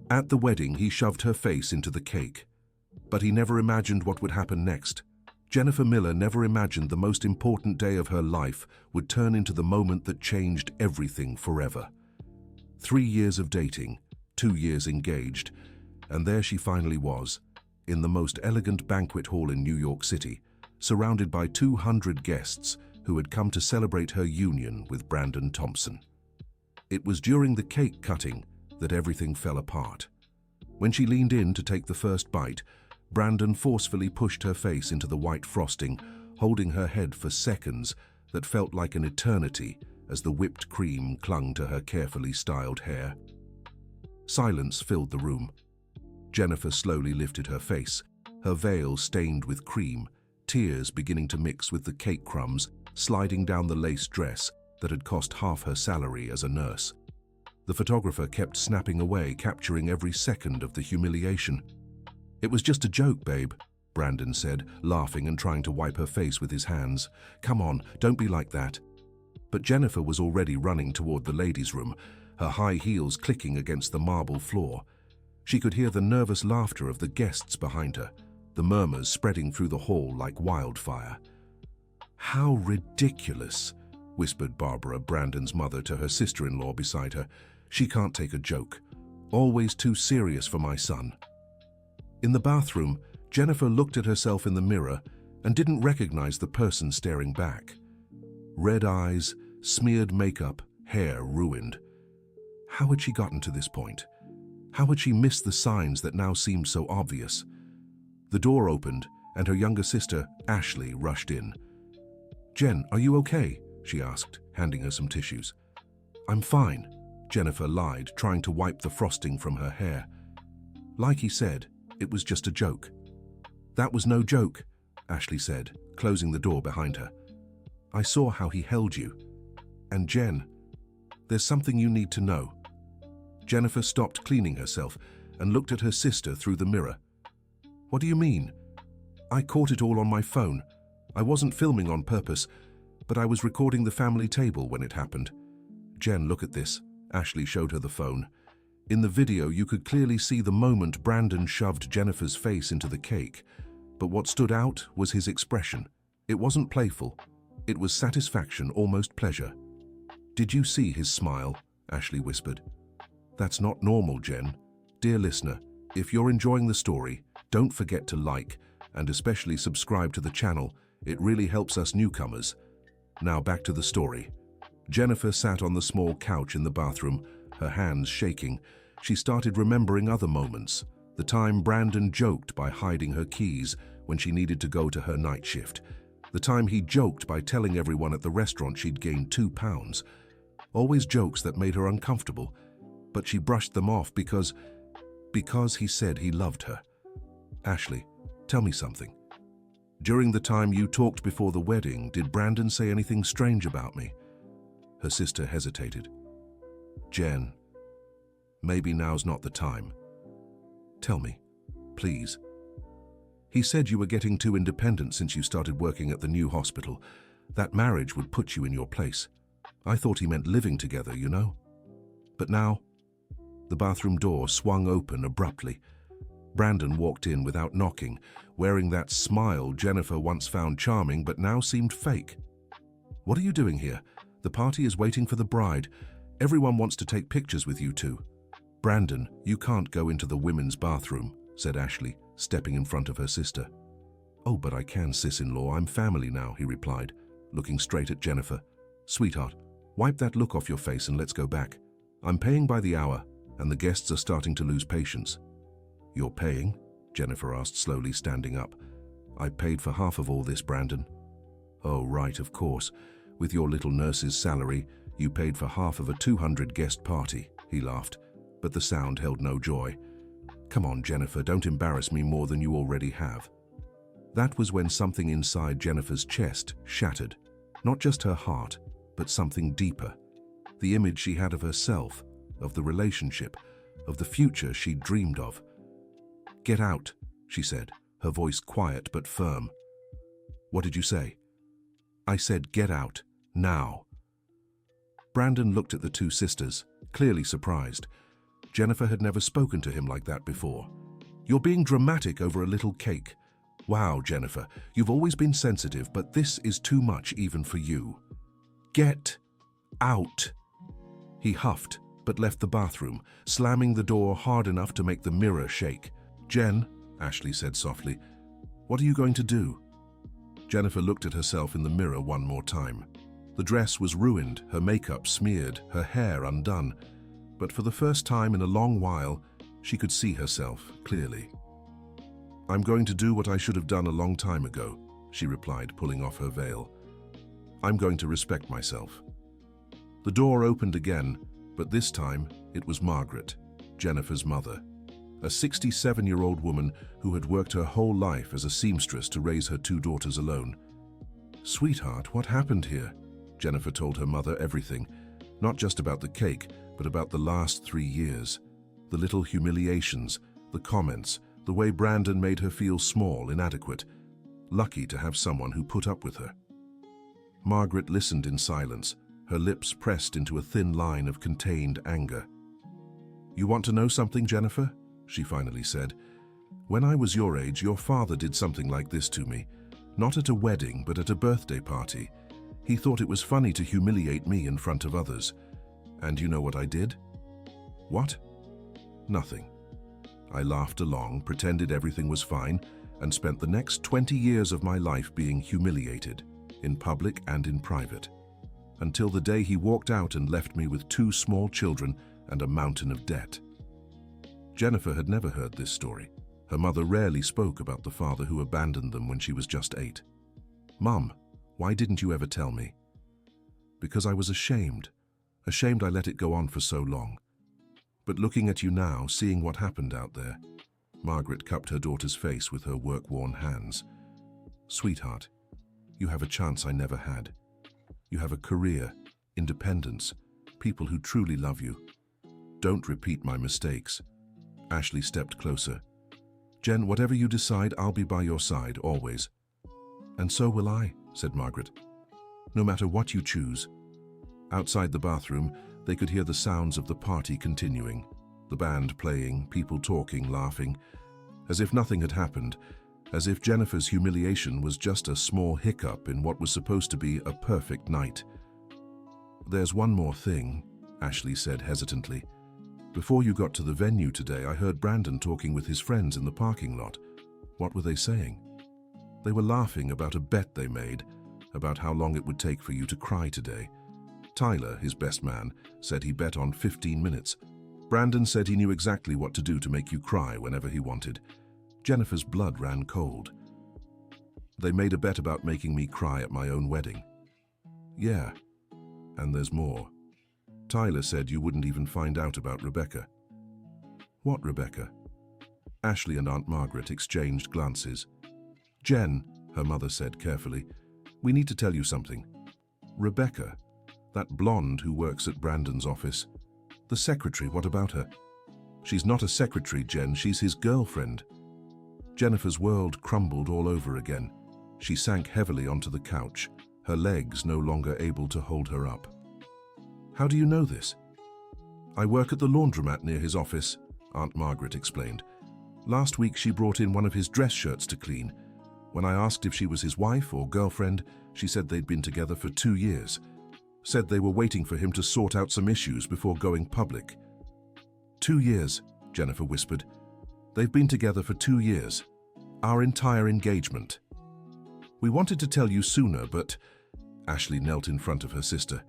At the wedding, he shoved her face into the cake. But he never imagined what would happen next. Jennifer Miller never imagined the most important day of her life would turn into the moment that changed everything forever. 3 years of dating, 2 years engaged, and there she finally was, in the most elegant banquet hall in New York City, surrounded by 200 guests who had come to celebrate her union with Brandon Thompson. It was during the cake cutting that everything fell apart. When she leaned in to take the first bite, Brandon forcefully pushed her face into the white frosting, holding her head for seconds that felt like an eternity as the whipped cream clung to her carefully styled hair. Silence filled the room. Jennifer slowly lifted her face, her veil stained with cream, tears beginning to mix with the cake crumbs sliding down the lace dress that had cost half her salary as a nurse. The photographer kept snapping away, capturing every second of the humiliation. "It was just a joke, babe," Brandon said, laughing and trying to wipe her face with his hands. "Come on, don't be like that." But Jennifer was already running toward the ladies' room, her high heels clicking against the marble floor. She could hear the nervous laughter of the guests behind her, the murmurs spreading through the hall like wildfire. "How ridiculous," whispered Barbara, Brandon's mother, to her sister-in-law beside her. "She can't take a joke. Always too serious for my son." In the bathroom, Jennifer looked at herself in the mirror and didn't recognize the person staring back. Red eyes, smeared makeup, hair ruined. How had she gotten to this point? How had she missed the signs that now seemed so obvious? The door opened and her younger sister, Ashley, rushed in. "Jen, are you okay?" she asked, handing her some tissues. "I'm fine," Jennifer lied, trying to wipe the frosting from her hair. "Like he said, it was just a joke." "That was no joke," Ashley said, closing the door behind her. "I saw how he held you. And Jen, there's something you need to know." Jennifer stopped cleaning herself and looked at her sister through the mirror. "What do you mean?" "I caught it all on my phone. I wasn't filming on purpose, but I was recording the family table when it happened." "Jen, look at this." Ashley showed her the phone. In the video, you could clearly see the moment Brandon shoved Jennifer's face into the cake. But what stood out was his expression. It wasn't playful. It was satisfaction, almost pleasure. "Did you see his smile?" Ashley whispered. "That's not normal, Jen. Dear listener, if you're enjoying the story, don't forget to like and especially subscribe to the channel. It really helps us newcomers. Now back to the story. Jennifer sat on the small couch in the bathroom, her hands shaking. She started remembering other moments. The time Brandon joked by hiding her keys when she needed to go to her night shift. The time he joked by telling everyone at the restaurant she'd gained 2 pounds. Always jokes that made her uncomfortable, but she brushed them off because he said he loved her. "Ashley, tell me something. During the time you talked before the wedding, did Brandon say anything strange about me?" Her sister hesitated. "Jen, maybe now's not the time. Tell me, please." "He said you were getting too independent since you started working at the new hospital. That marriage would put you in your place. I thought he meant living together, you know. But now..." The bathroom door swung open abruptly. Brandon walked in without knocking, wearing that smile Jennifer once found charming but now seemed fake. "What are you doing here? The party is waiting for the bride. Everyone wants to take pictures with you two." "Brandon, you can't go into the women's bathroom," said Ashley, stepping in front of her sister. "Oh, but I can, sis-in-law. I'm family now," he replied, looking straight at Jennifer. "Sweetheart, wipe that look off your face and let's go back. I'm paying by the hour, and the guests are starting to lose patience." "You're paying?" Jennifer asked slowly, standing up. "I paid for half of all this, Brandon." "Oh, right, of course. With your little nurse's salary, you paid for half of a 200-guest party," he laughed, but the sound held no joy. "Come on, Jennifer, don't embarrass me more than you already have." That was when something inside Jennifer's chest shattered. Not just her heart, but something deeper. The image she had of herself, of the relationship, of the future she'd dreamed of. "Get out," she said, her voice quiet but firm. "What did you say?" "I said get out, now." Brandon looked at the two sisters, clearly surprised. Jennifer had never spoken to him like that before. "You're being dramatic over a little cake. Wow, Jennifer, you've always been sensitive, but this is too much even for you. Get out." He huffed, but left the bathroom, slamming the door hard enough to make the mirror shake. "Jen," Ashley said softly, "what are you going to do?" Jennifer looked at herself in the mirror one more time. The dress was ruined, her makeup smeared, her hair undone. But for the first time in a long while, she could see herself clearly. "I'm going to do what I should have done a long time ago," she replied, pulling off her veil. "I'm going to respect myself." The door opened again, but this time it was Margaret, Jennifer's mother, a 67-year-old woman who had worked her whole life as a seamstress to raise her two daughters alone. "Sweetheart, what happened here?" Jennifer told her mother everything, not just about the cake, but about the last 3 years. The little humiliations, the comments, the way Brandon made her feel small, inadequate, lucky to have someone who put up with her. Margaret listened in silence, her lips pressed into a thin line of contained anger. "You want to know something, Jennifer?" she finally said. "When I was your age, your father did something like this to me. Not at a wedding, but at a birthday party. He thought it was funny to humiliate me in front of others. And you know what I did?" "What?" "Nothing. I laughed along, pretended everything was fine, and spent the next 20 years of my life being humiliated, in public and in private, until the day he walked out and left me with 2 small children and a mountain of debt." Jennifer had never heard this story. Her mother rarely spoke about the father who abandoned them when she was just 8. "Mum, why didn't you ever tell me?" "Because I was ashamed. Ashamed I let it go on for so long. But looking at you now, seeing what happened out there," Margaret cupped her daughter's face with her work-worn hands. "Sweetheart, you have a chance I never had. You have a career, independence, people who truly love you. Don't repeat my mistakes." Ashley stepped closer. "Jen, whatever you decide, I'll be by your side, always." "And so will I," said Margaret. "No matter what you choose." Outside the bathroom, they could hear the sounds of the party continuing, the band playing, people talking, laughing, as if nothing had happened, as if Jennifer's humiliation was just a small hiccup in what was supposed to be a perfect night. "There's one more thing," Ashley said hesitantly. "Before you got to the venue today, I heard Brandon talking with his friends in the parking lot. What were they saying?" "They were laughing about a bet they made, about how long it would take for you to cry today. Tyler, his best man, said he bet on 15 minutes. Brandon said he knew exactly what to do to make you cry whenever he wanted. Jennifer's blood ran cold. They made a bet about making me cry at my own wedding." "Yeah, and there's more. Tyler said you wouldn't even find out about Rebecca." "What Rebecca?" Ashley and Aunt Margaret exchanged glances. "Jen," her mother said carefully, "we need to tell you something. Rebecca, that blonde who works at Brandon's office. The secretary, what about her?" "She's not a secretary, Jen, she's his girlfriend." Jennifer's world crumbled all over again. She sank heavily onto the couch, her legs no longer able to hold her up. "How do you know this?" "I work at the laundromat near his office," Aunt Margaret explained. "Last week she brought in one of his dress shirts to clean. When I asked if she was his wife or girlfriend, she said they'd been together for 2 years. Said they were waiting for him to sort out some issues before going public." "2 years," Jennifer whispered. "They've been together for 2 years. Our entire engagement. We wanted to tell you sooner, but..." Ashley knelt in front of her sister.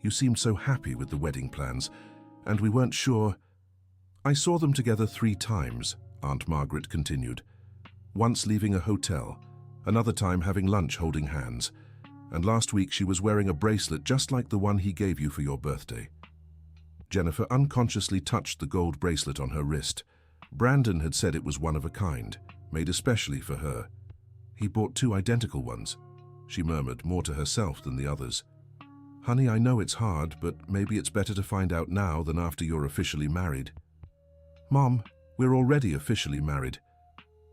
"You seemed so happy with the wedding plans, and we weren't sure." "I saw them together 3 times, Aunt Margaret continued. "Once leaving a hotel, another time having lunch holding hands, and last week she was wearing a bracelet just like the one he gave you for your birthday." Jennifer unconsciously touched the gold bracelet on her wrist. Brandon had said it was one of a kind, made especially for her. "He bought 2 identical ones," she murmured, more to herself than the others. "Honey, I know it's hard, but maybe it's better to find out now than after you're officially married." "Mom, we're already officially married.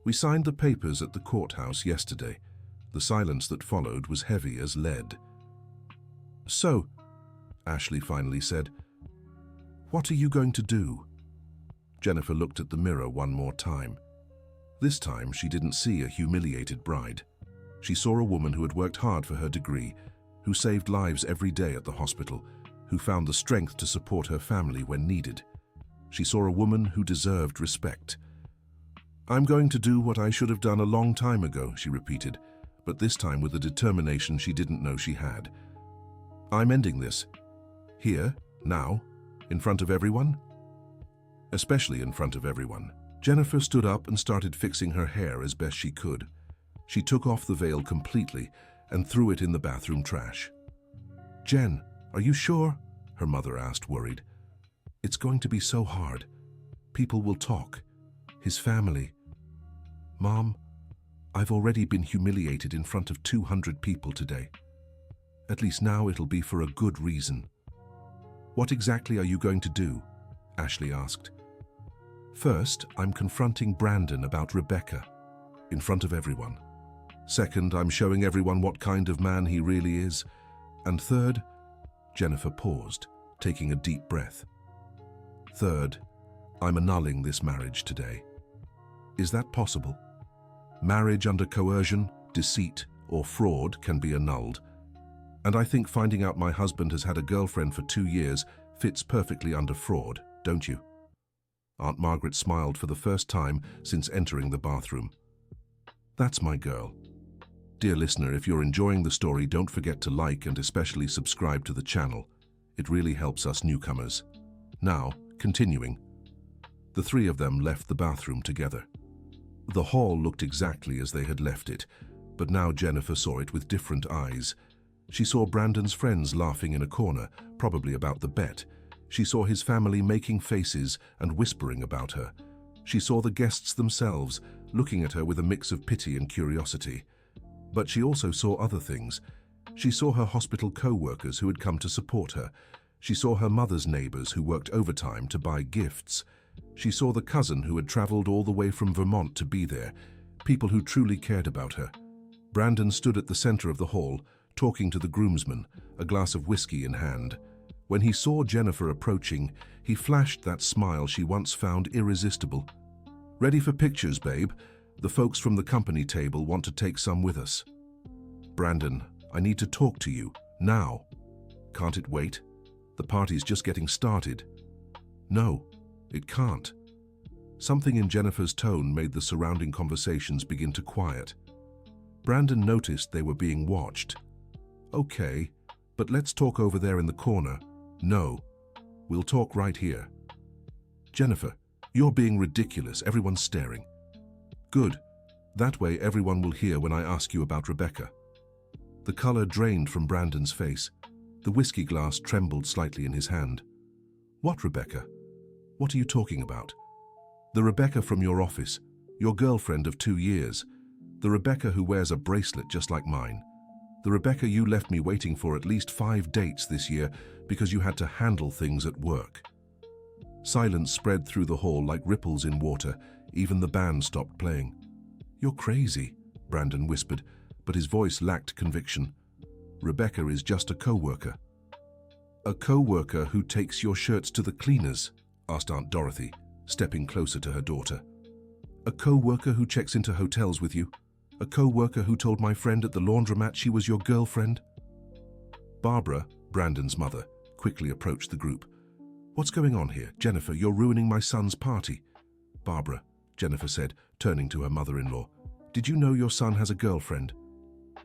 We signed the papers at the courthouse yesterday." The silence that followed was heavy as lead. "So," Ashley finally said, "what are you going to do?" Jennifer looked at the mirror one more time. This time, she didn't see a humiliated bride. She saw a woman who had worked hard for her degree, who saved lives every day at the hospital, who found the strength to support her family when needed. She saw a woman who deserved respect. "I'm going to do what I should have done a long time ago," she repeated, but this time with a determination she didn't know she had. "I'm ending this. Here, now, in front of everyone?" Especially in front of everyone. Jennifer stood up and started fixing her hair as best she could. She took off the veil completely and threw it in the bathroom trash. "Jen, are you sure?" her mother asked, worried. "It's going to be so hard. People will talk. His family." "Mom, I've already been humiliated in front of 200 people today. At least now it'll be for a good reason." "What exactly are you going to do?" Ashley asked. "First, I'm confronting Brandon about Rebecca, in front of everyone. Second, I'm showing everyone what kind of man he really is. And third," Jennifer paused, taking a deep breath. "Third, I'm annulling this marriage today." "Is that possible?" "Marriage under coercion, deceit, or fraud can be annulled. And I think finding out my husband has had a girlfriend for 2 years fits perfectly under fraud, don't you?" Aunt Margaret smiled for the first time since entering the bathroom. "That's my girl." Dear listener, if you're enjoying the story, don't forget to like and especially subscribe to the channel. It really helps us newcomers. Now, continuing. The three of them left the bathroom together. The hall looked exactly as they had left it, but now Jennifer saw it with different eyes. She saw Brandon's friends laughing in a corner, probably about the bet. She saw his family making faces and whispering about her. She saw the guests themselves, looking at her with a mix of pity and curiosity. But she also saw other things. She saw her hospital co-workers who had come to support her. She saw her mother's neighbors who worked overtime to buy gifts. She saw the cousin who had traveled all the way from Vermont to be there, people who truly cared about her. Brandon stood at the center of the hall, talking to the groomsmen, a glass of whiskey in hand. When he saw Jennifer approaching, he flashed that smile she once found irresistible. "Ready for pictures, babe? The folks from the company table want to take some with us." "Brandon, I need to talk to you, now." "Can't it wait? The party's just getting started." "No, it can't." Something in Jennifer's tone made the surrounding conversations begin to quiet. Brandon noticed they were being watched. "Okay, but let's talk over there in the corner." "No, we'll talk right here." "Jennifer, you're being ridiculous. Everyone's staring." "Good. That way everyone will hear when I ask you about Rebecca." The color drained from Brandon's face. The whiskey glass trembled slightly in his hand. "What Rebecca? What are you talking about?" "The Rebecca from your office, your girlfriend of 2 years. The Rebecca who wears a bracelet just like mine. The Rebecca you left me waiting for at least 5 dates this year because you had to handle things at work." Silence spread through the hall like ripples in water. Even the band stopped playing. "You're crazy," Brandon whispered, but his voice lacked conviction. "Rebecca is just a co-worker." "A co-worker who takes your shirts to the cleaners?" asked Aunt Dorothy, stepping closer to her daughter. "A co-worker who checks into hotels with you? A co-worker who told my friend at the laundromat she was your girlfriend?" Barbara, Brandon's mother, quickly approached the group. "What's going on here? Jennifer, you're ruining my son's party." "Barbara," Jennifer said, turning to her mother-in-law, "did you know your son has a girlfriend?"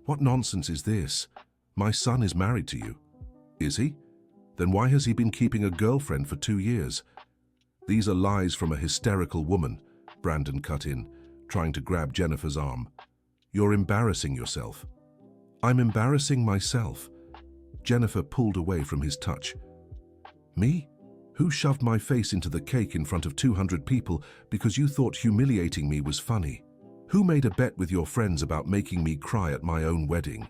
"What nonsense is this? My son is married to you." "Is he? Then why has he been keeping a girlfriend for 2 years?" "These are lies from a hysterical woman," Brandon cut in, trying to grab Jennifer's arm. "You're embarrassing yourself." "I'm embarrassing myself." Jennifer pulled away from his touch. "Me? Who shoved my face into the cake in front of 200 people because you thought humiliating me was funny? Who made a bet with your friends about making me cry at my own wedding?"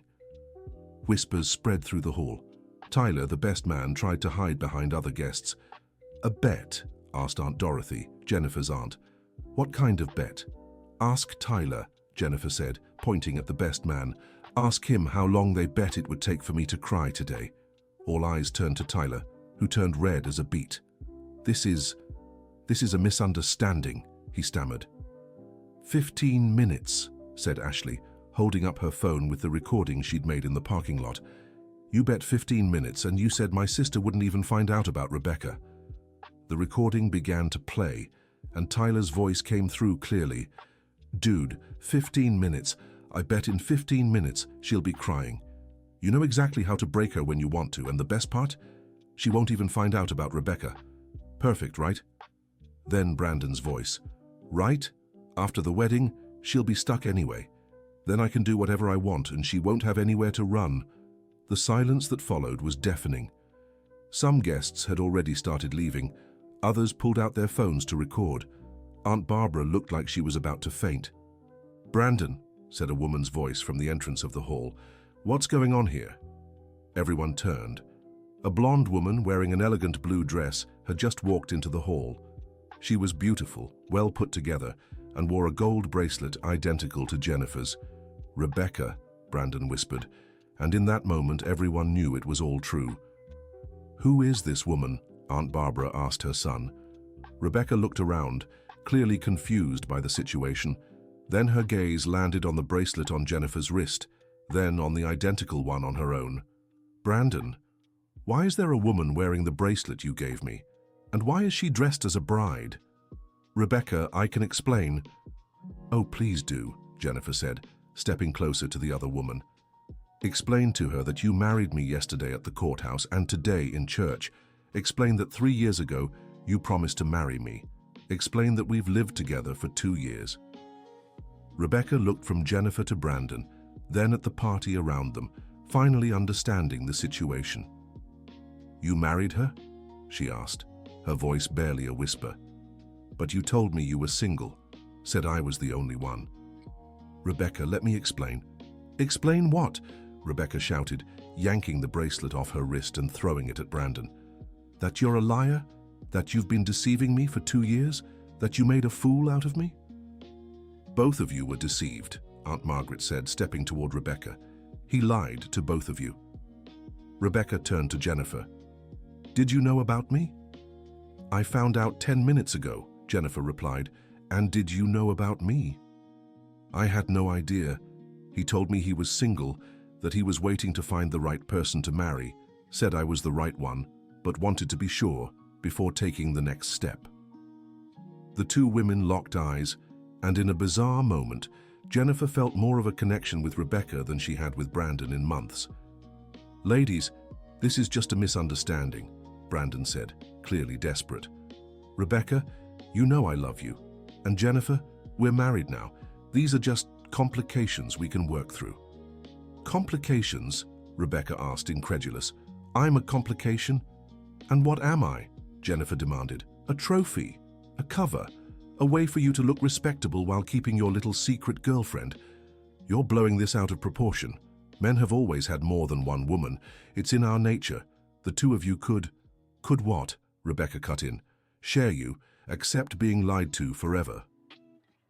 Whispers spread through the hall. Tyler, the best man, tried to hide behind other guests. "A bet?" asked Aunt Dorothy, Jennifer's aunt. "What kind of bet?" "Ask Tyler," Jennifer said, pointing at the best man. "Ask him how long they bet it would take for me to cry today." All eyes turned to Tyler, who turned red as a beet. "This is..." This is a misunderstanding, he stammered. 15 minutes, said Ashley, holding up her phone with the recording she'd made in the parking lot. You bet 15 minutes, and you said my sister wouldn't even find out about Rebecca. The recording began to play, and Tyler's voice came through clearly. Dude, 15 minutes. I bet in 15 minutes she'll be crying. You know exactly how to break her when you want to, and the best part? She won't even find out about Rebecca. Perfect, right? Then Brandon's voice. Right? After the wedding, she'll be stuck anyway. Then I can do whatever I want, and she won't have anywhere to run. The silence that followed was deafening. Some guests had already started leaving. Others pulled out their phones to record. Aunt Barbara looked like she was about to faint. Brandon, said a woman's voice from the entrance of the hall, what's going on here? Everyone turned. A blonde woman wearing an elegant blue dress had just walked into the hall. She was beautiful, well put together, and wore a gold bracelet identical to Jennifer's. Rebecca, Brandon whispered, and in that moment everyone knew it was all true. Who is this woman? Aunt Barbara asked her son. Rebecca looked around, clearly confused by the situation. Then her gaze landed on the bracelet on Jennifer's wrist, then on the identical one on her own. Brandon, why is there a woman wearing the bracelet you gave me? And why is she dressed as a bride? Rebecca, I can explain. Oh, please do, Jennifer said, stepping closer to the other woman. Explain to her that you married me yesterday at the courthouse and today in church. Explain that 3 years ago you promised to marry me. Explain that we've lived together for 2 years. Rebecca looked from Jennifer to Brandon, then at the party around them, finally understanding the situation. You married her? She asked, her voice barely a whisper. But you told me you were single, said I was the only one. Rebecca, let me explain. Explain what? Rebecca shouted, yanking the bracelet off her wrist and throwing it at Brandon. That you're a liar? That you've been deceiving me for 2 years? That you made a fool out of me? Both of you were deceived, Aunt Margaret said, stepping toward Rebecca. He lied to both of you. Rebecca turned to Jennifer. Did you know about me? I found out 10 minutes ago, Jennifer replied. And did you know about me? I had no idea. He told me he was single, that he was waiting to find the right person to marry, said I was the right one, but wanted to be sure before taking the next step. The two women locked eyes, and in a bizarre moment, Jennifer felt more of a connection with Rebecca than she had with Brandon in months. Ladies, this is just a misunderstanding, Brandon said, clearly desperate. Rebecca, you know I love you. And Jennifer, we're married now. These are just complications we can work through. Complications? Rebecca asked, incredulous. I'm a complication? And what am I? Jennifer demanded. A trophy, a cover, a way for you to look respectable while keeping your little secret girlfriend. You're blowing this out of proportion. Men have always had more than one woman. It's in our nature. The two of you could what? Rebecca cut in. Share you, accept being lied to forever.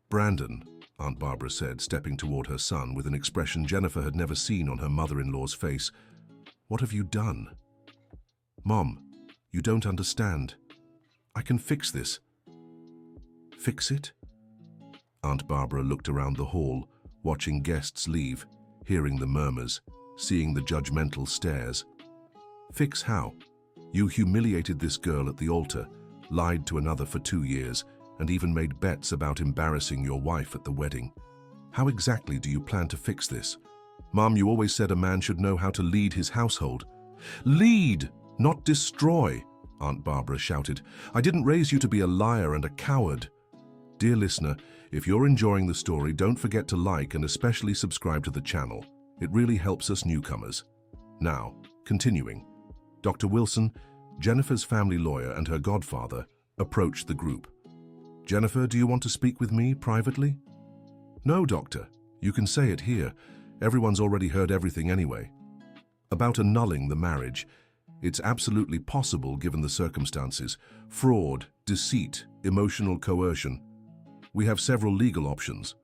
Brandon, Aunt Barbara said, stepping toward her son with an expression Jennifer had never seen on her mother-in-law's face. What have you done? Mom, you don't understand. I can fix this. Fix it? Aunt Barbara looked around the hall, watching guests leave, hearing the murmurs, seeing the judgmental stares. Fix how? You humiliated this girl at the altar, lied to another for 2 years, and even made bets about embarrassing your wife at the wedding. How exactly do you plan to fix this? Mom, you always said a man should know how to lead his household. Lead, not destroy, Aunt Barbara shouted. I didn't raise you to be a liar and a coward. Dear listener, if you're enjoying the story, don't forget to like and especially subscribe to the channel. It really helps us newcomers. Now, continuing. Dr. Wilson, Jennifer's family lawyer and her godfather, approached the group. Jennifer, do you want to speak with me privately? No, Doctor. You can say it here. Everyone's already heard everything anyway. About annulling the marriage. It's absolutely possible given the circumstances. Fraud, deceit, emotional coercion. We have several legal options.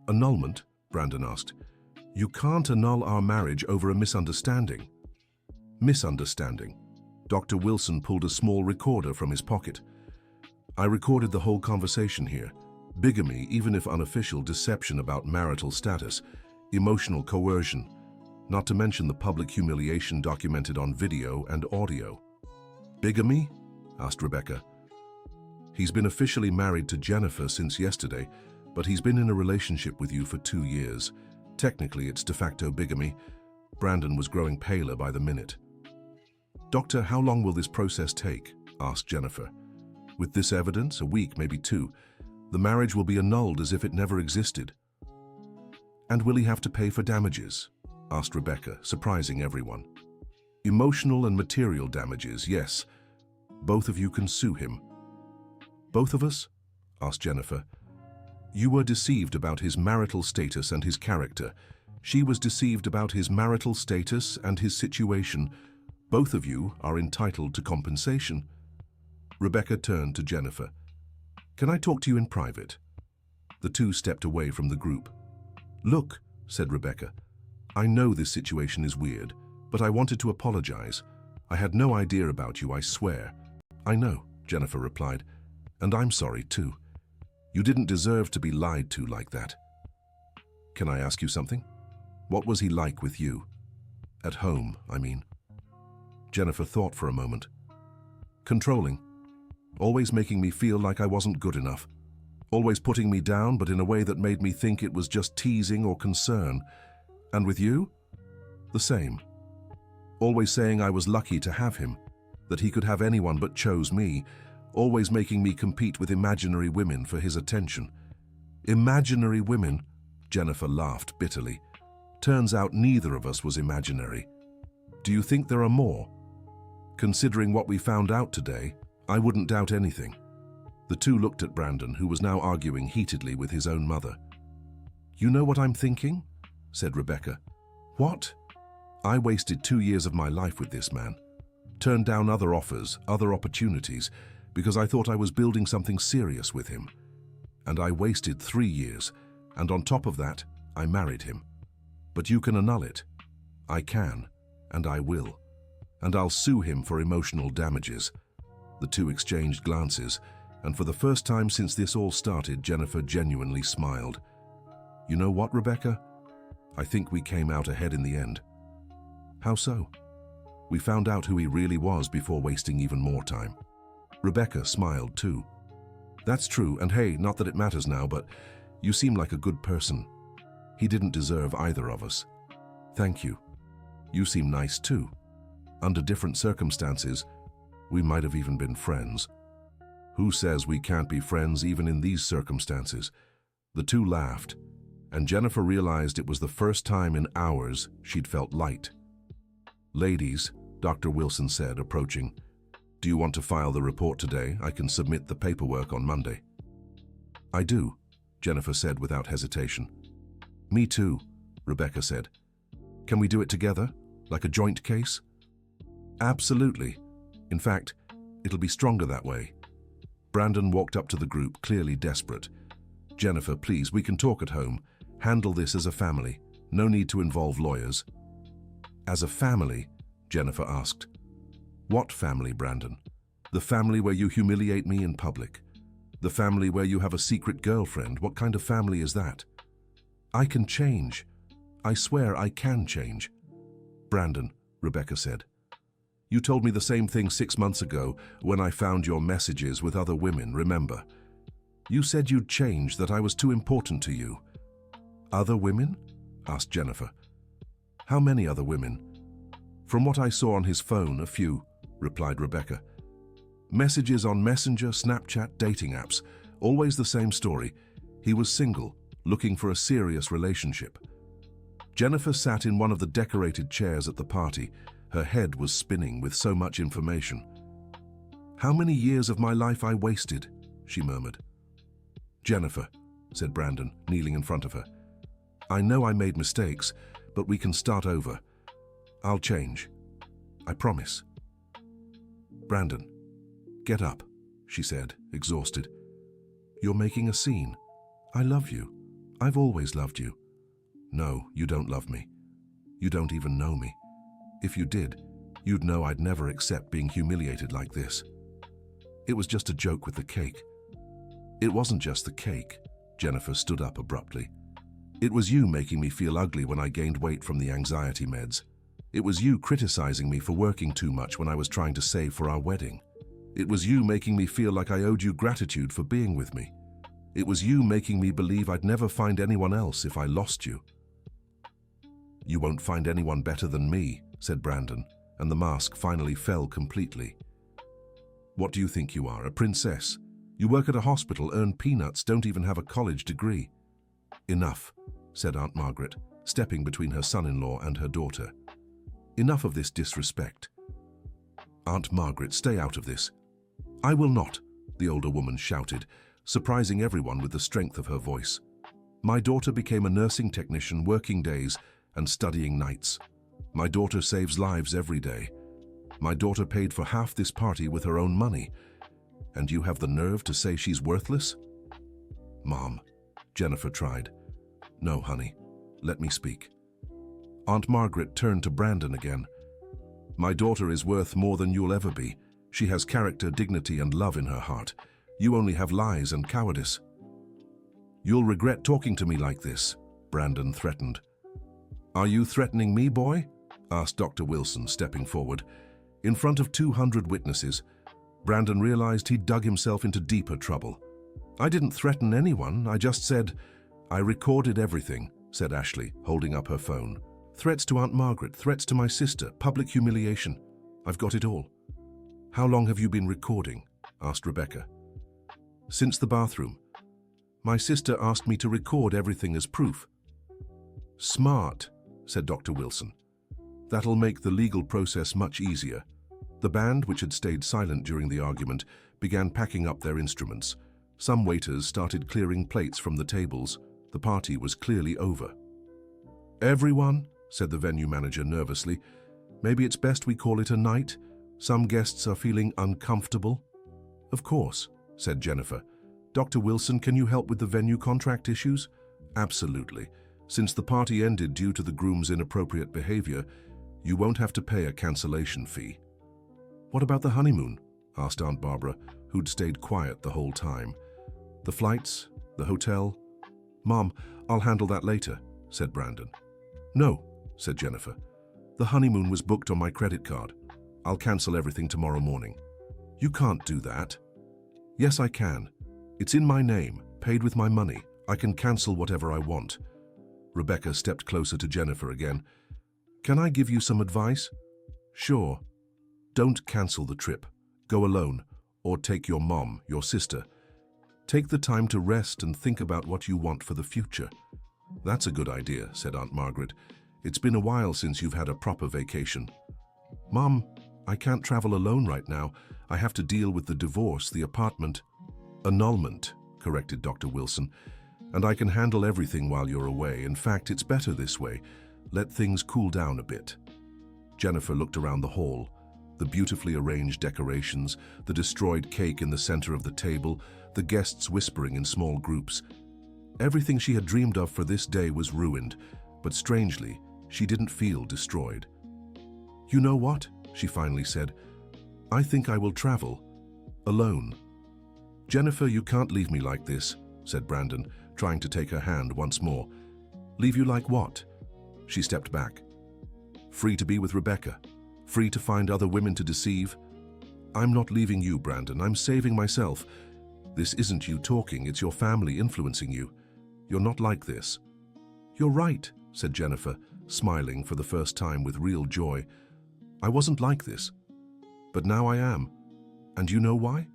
Annulment? Brandon asked. You can't annul our marriage over a misunderstanding. Misunderstanding. Dr. Wilson pulled a small recorder from his pocket. I recorded the whole conversation here. Bigamy, even if unofficial, deception about marital status, emotional coercion, not to mention the public humiliation documented on video and audio. Bigamy? Asked Rebecca. He's been officially married to Jennifer since yesterday, but he's been in a relationship with you for 2 years. Technically, it's de facto bigamy. Brandon was growing paler by the minute. Doctor, how long will this process take? Asked Jennifer. With this evidence, a week, maybe 2, the marriage will be annulled as if it never existed. And will he have to pay for damages? Asked Rebecca, surprising everyone. Emotional and material damages, yes. Both of you can sue him. Both of us? Asked Jennifer. You were deceived about his marital status and his character. She was deceived about his marital status and his situation. Both of you are entitled to compensation. Rebecca turned to Jennifer. Can I talk to you in private? The two stepped away from the group. Look, said Rebecca, I know this situation is weird, but I wanted to apologize. I had no idea about you, I swear. I know, Jennifer replied, and I'm sorry too. You didn't deserve to be lied to like that. Can I ask you something? What was he like with you? At home, I mean. Jennifer thought for a moment. Controlling. Always making me feel like I wasn't good enough. Always putting me down, but in a way that made me think it was just teasing or concern. And with you? The same. Always saying I was lucky to have him, that he could have anyone but chose me, always making me compete with imaginary women for his attention. Imaginary women? Jennifer laughed bitterly. Turns out neither of us was imaginary. Do you think there are more? Considering what we found out today, I wouldn't doubt anything. The two looked at Brandon, who was now arguing heatedly with his own mother. You know what I'm thinking? Said Rebecca. What? I wasted 2 years of my life with this man. Turned down other offers, other opportunities, because I thought I was building something serious with him. And I wasted 3 years, and on top of that, I married him. But you can annul it. I can, and I will. And I'll sue him for emotional damages. The two exchanged glances, and for the first time since this all started, Jennifer genuinely smiled. You know what, Rebecca? I think we came out ahead in the end. How so? We found out who he really was before wasting even more time. Rebecca smiled too. That's true, and hey, not that it matters now, but you seem like a good person. He didn't deserve either of us. Thank you. You seem nice too. Under different circumstances, we might have even been friends. Who says we can't be friends even in these circumstances? The two laughed, and Jennifer realized it was the first time in hours she'd felt light. Ladies, Dr. Wilson said, approaching, do you want to file the report today? I can submit the paperwork on Monday. I do, Jennifer said without hesitation. Me too, Rebecca said. Can we do it together, like a joint case? Absolutely. In fact, it'll be stronger that way. Brandon walked up to the group, clearly desperate. Jennifer, please, we can talk at home. Handle this as a family. No need to involve lawyers. As a family? Jennifer asked. What family, Brandon? The family where you humiliate me in public? The family where you have a secret girlfriend? What kind of family is that? I can change. I swear I can change. Brandon, Rebecca said. You told me the same thing 6 months ago when I found your messages with other women, remember? You said you'd change, that I was too important to you. Other women? Asked Jennifer. How many other women? From what I saw on his phone, a few, replied Rebecca. Messages on Messenger, Snapchat, dating apps. Always the same story. He was single, looking for a serious relationship. Jennifer sat in one of the decorated chairs at the party. Her head was spinning with so much information. How many years of my life I wasted, she murmured. Jennifer, said Brandon, kneeling in front of her. I know I made mistakes, but we can start over. I'll change. I promise. Brandon, get up, she said, exhausted. You're making a scene. I love you. I've always loved you. No, you don't love me. You don't even know me. If you did, you'd know I'd never accept being humiliated like this. It was just a joke with the cake. It wasn't just the cake. Jennifer stood up abruptly. It was you making me feel ugly when I gained weight from the anxiety meds. It was you criticizing me for working too much when I was trying to save for our wedding. It was you making me feel like I owed you gratitude for being with me. It was you making me believe I'd never find anyone else if I lost you. You won't find anyone better than me, said Brandon, and the mask finally fell completely. What do you think you are, a princess? You work at a hospital, earn peanuts, don't even have a college degree. Enough, said Aunt Margaret, stepping between her son-in-law and her daughter. Enough of this disrespect. Aunt Margaret, stay out of this. I will not, the older woman shouted, surprising everyone with the strength of her voice. My daughter became a nursing technician working days and studying nights. My daughter saves lives every day. My daughter paid for half this party with her own money. And you have the nerve to say she's worthless? Mom, Jennifer tried. No, honey, let me speak. Aunt Margaret turned to Brandon again. My daughter is worth more than you'll ever be. She has character, dignity, and love in her heart. You only have lies and cowardice. You'll regret talking to me like this, Brandon threatened. Are you threatening me, boy? Asked Dr. Wilson, stepping forward. In front of 200 witnesses, Brandon realized he'd dug himself into deeper trouble. I didn't threaten anyone, I just said, I recorded everything, said Ashley, holding up her phone. Threats to Aunt Margaret, threats to my sister, public humiliation. I've got it all. How long have you been recording? Asked Rebecca. Since the bathroom. My sister asked me to record everything as proof. Smart, said Dr. Wilson. That'll make the legal process much easier. The band, which had stayed silent during the argument, began packing up their instruments. Some waiters started clearing plates from the tables. The party was clearly over. Everyone, said the venue manager nervously, maybe it's best we call it a night. Some guests are feeling uncomfortable. Of course, said Jennifer. Dr. Wilson, can you help with the venue contract issues? Absolutely. Since the party ended due to the groom's inappropriate behavior, you won't have to pay a cancellation fee. What about the honeymoon? Asked Aunt Barbara, who'd stayed quiet the whole time. The flights? The hotel? Mom, I'll handle that later, said Brandon. No, said Jennifer. The honeymoon was booked on my credit card. I'll cancel everything tomorrow morning. You can't do that. Yes, I can. It's in my name, paid with my money. I can cancel whatever I want. Rebecca stepped closer to Jennifer again. Can I give you some advice? Sure. Don't cancel the trip. Go alone, or take your mom, your sister. Take the time to rest and think about what you want for the future. That's a good idea, said Aunt Margaret. It's been a while since you've had a proper vacation. Mom, I can't travel alone right now. I have to deal with the divorce, the apartment. Annulment, corrected Dr. Wilson. And I can handle everything while you're away. In fact, it's better this way. Let things cool down a bit. Jennifer looked around the hall. The beautifully arranged decorations, the destroyed cake in the center of the table, the guests whispering in small groups. Everything she had dreamed of for this day was ruined, but strangely, she didn't feel destroyed. You know what? She finally said. I think I will travel. Alone. Jennifer, you can't leave me like this, said Brandon, trying to take her hand once more. Leave you like what? She stepped back. Free to be with Rebecca. Free to find other women to deceive. I'm not leaving you, Brandon. I'm saving myself. This isn't you talking, it's your family influencing you. You're not like this. You're right, said Jennifer, smiling for the first time with real joy. I wasn't like this. But now I am. And you know why?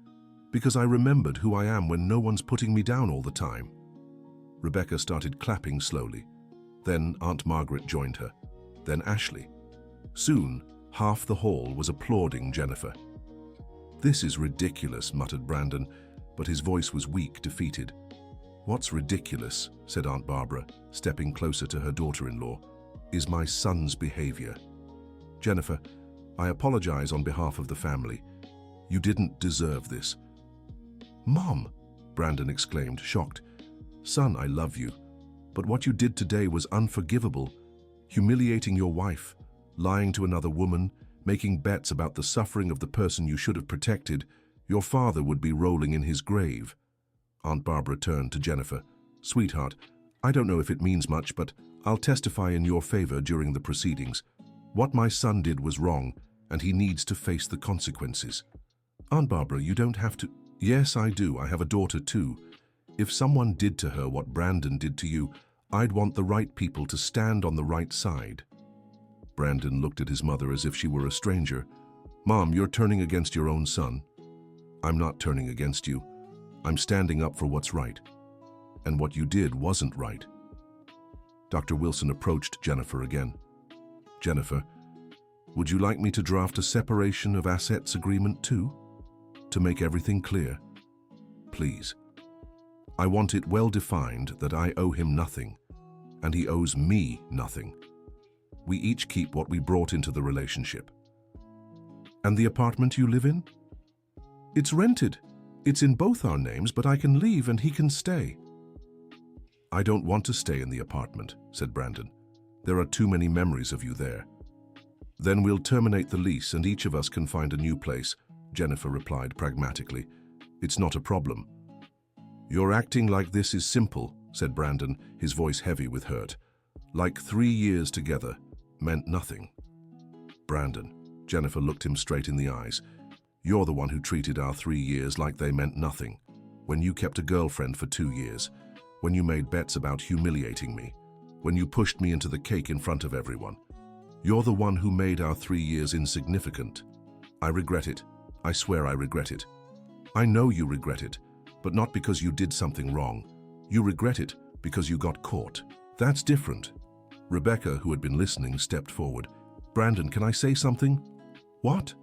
Because I remembered who I am when no one's putting me down all the time. Rebecca started clapping slowly. Then Aunt Margaret joined her. Then Ashley. Soon, half the hall was applauding Jennifer. This is ridiculous, muttered Brandon, but his voice was weak, defeated. What's ridiculous, said Aunt Barbara, stepping closer to her daughter-in-law, is my son's behavior. Jennifer, I apologize on behalf of the family. You didn't deserve this. Mom, Brandon exclaimed, shocked. Son, I love you, but what you did today was unforgivable. Humiliating your wife, lying to another woman, making bets about the suffering of the person you should have protected. Your father would be rolling in his grave. Aunt Barbara turned to Jennifer. Sweetheart, I don't know if it means much, but I'll testify in your favor during the proceedings. What my son did was wrong, and he needs to face the consequences. Aunt Barbara, you don't have to... Yes, I do. I have a daughter too. If someone did to her what Brandon did to you, I'd want the right people to stand on the right side. Brandon looked at his mother as if she were a stranger. Mom, you're turning against your own son. I'm not turning against you. I'm standing up for what's right. And what you did wasn't right. Dr. Wilson approached Jennifer again. Jennifer, would you like me to draft a separation of assets agreement too? To make everything clear? Please. I want it well defined that I owe him nothing, and he owes me nothing. We each keep what we brought into the relationship. And the apartment you live in? It's rented. It's in both our names, but I can leave and he can stay. I don't want to stay in the apartment, said Brandon. There are too many memories of you there. Then we'll terminate the lease and each of us can find a new place, Jennifer replied pragmatically. It's not a problem. You're acting like this is simple, said Brandon, his voice heavy with hurt. Like 3 years together meant nothing. Brandon, Jennifer looked him straight in the eyes. You're the one who treated our 3 years like they meant nothing. When you kept a girlfriend for 2 years. When you made bets about humiliating me. When you pushed me into the cake in front of everyone. You're the one who made our 3 years insignificant. I regret it. I swear I regret it. I know you regret it, but not because you did something wrong. You regret it because you got caught. That's different. Rebecca, who had been listening, stepped forward. Brandon, can I say something? What?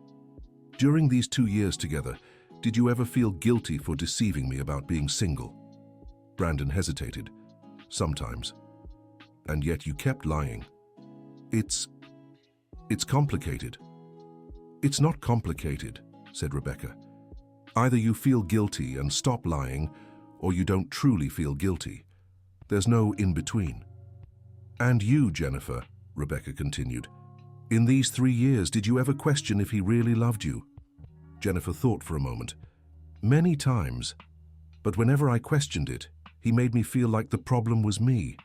During these 2 years together, did you ever feel guilty for deceiving me about being single? Brandon hesitated. Sometimes. And yet you kept lying. It's complicated. It's not complicated, said Rebecca. Either you feel guilty and stop lying, or you don't truly feel guilty. There's no in-between. And you, Jennifer, Rebecca continued, in these 3 years, did you ever question if he really loved you? Jennifer thought for a moment. Many times. But whenever I questioned it, he made me feel like the problem was me,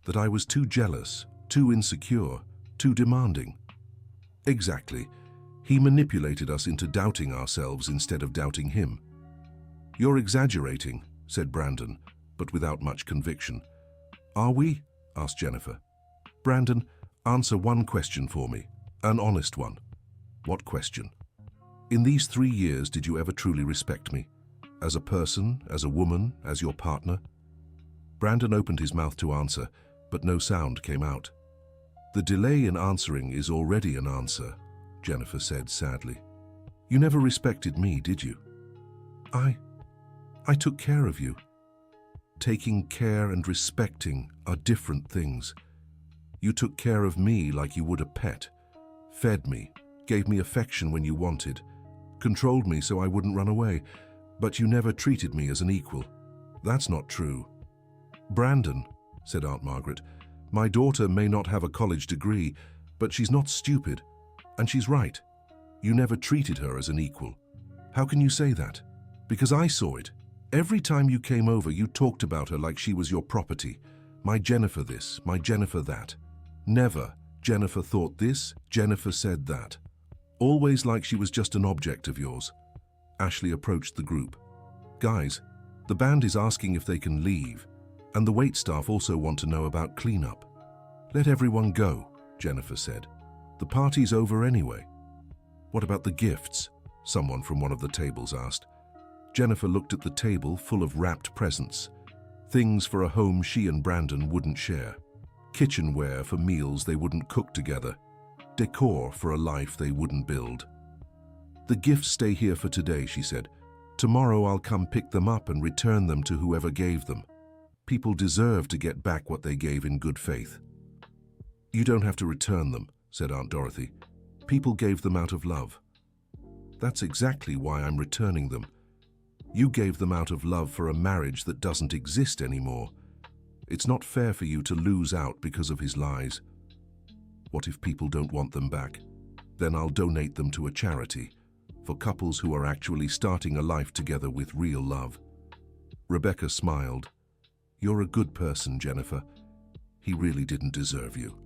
that I was too jealous, too insecure, too demanding. Exactly. He manipulated us into doubting ourselves instead of doubting him. You're exaggerating, said Brandon, but without much conviction. Are we? Asked Jennifer. Brandon, answer one question for me, an honest one. What question? In these 3 years, did you ever truly respect me? As a person, as a woman, as your partner? Brandon opened his mouth to answer, but no sound came out. The delay in answering is already an answer, Jennifer said sadly. You never respected me, did you? I took care of you. Taking care and respecting are different things. You took care of me like you would a pet, fed me, gave me affection when you wanted, controlled me so I wouldn't run away, but you never treated me as an equal. That's not true. Brandon, said Aunt Margaret, my daughter may not have a college degree, but she's not stupid, and she's right. You never treated her as an equal. How can you say that? Because I saw it. Every time you came over, you talked about her like she was your property. My Jennifer this, my Jennifer that. Never, Jennifer thought this, Jennifer said that. Always like she was just an object of yours. Ashley approached the group. Guys, the band is asking if they can leave, and the waitstaff also want to know about cleanup. Let everyone go, Jennifer said. The party's over anyway. What about the gifts? Someone from one of the tables asked. Jennifer looked at the table full of wrapped presents. Things for a home she and Brandon wouldn't share. Kitchenware for meals they wouldn't cook together. Decor for a life they wouldn't build. The gifts stay here for today, she said. Tomorrow I'll come pick them up and return them to whoever gave them. People deserve to get back what they gave in good faith. You don't have to return them, said Aunt Dorothy. People gave them out of love. That's exactly why I'm returning them. You gave them out of love for a marriage that doesn't exist anymore. It's not fair for you to lose out because of his lies. What if people don't want them back? Then I'll donate them to a charity. for couples who are actually starting a life together with real love. Rebecca smiled. You're a good person, Jennifer. He really didn't deserve you.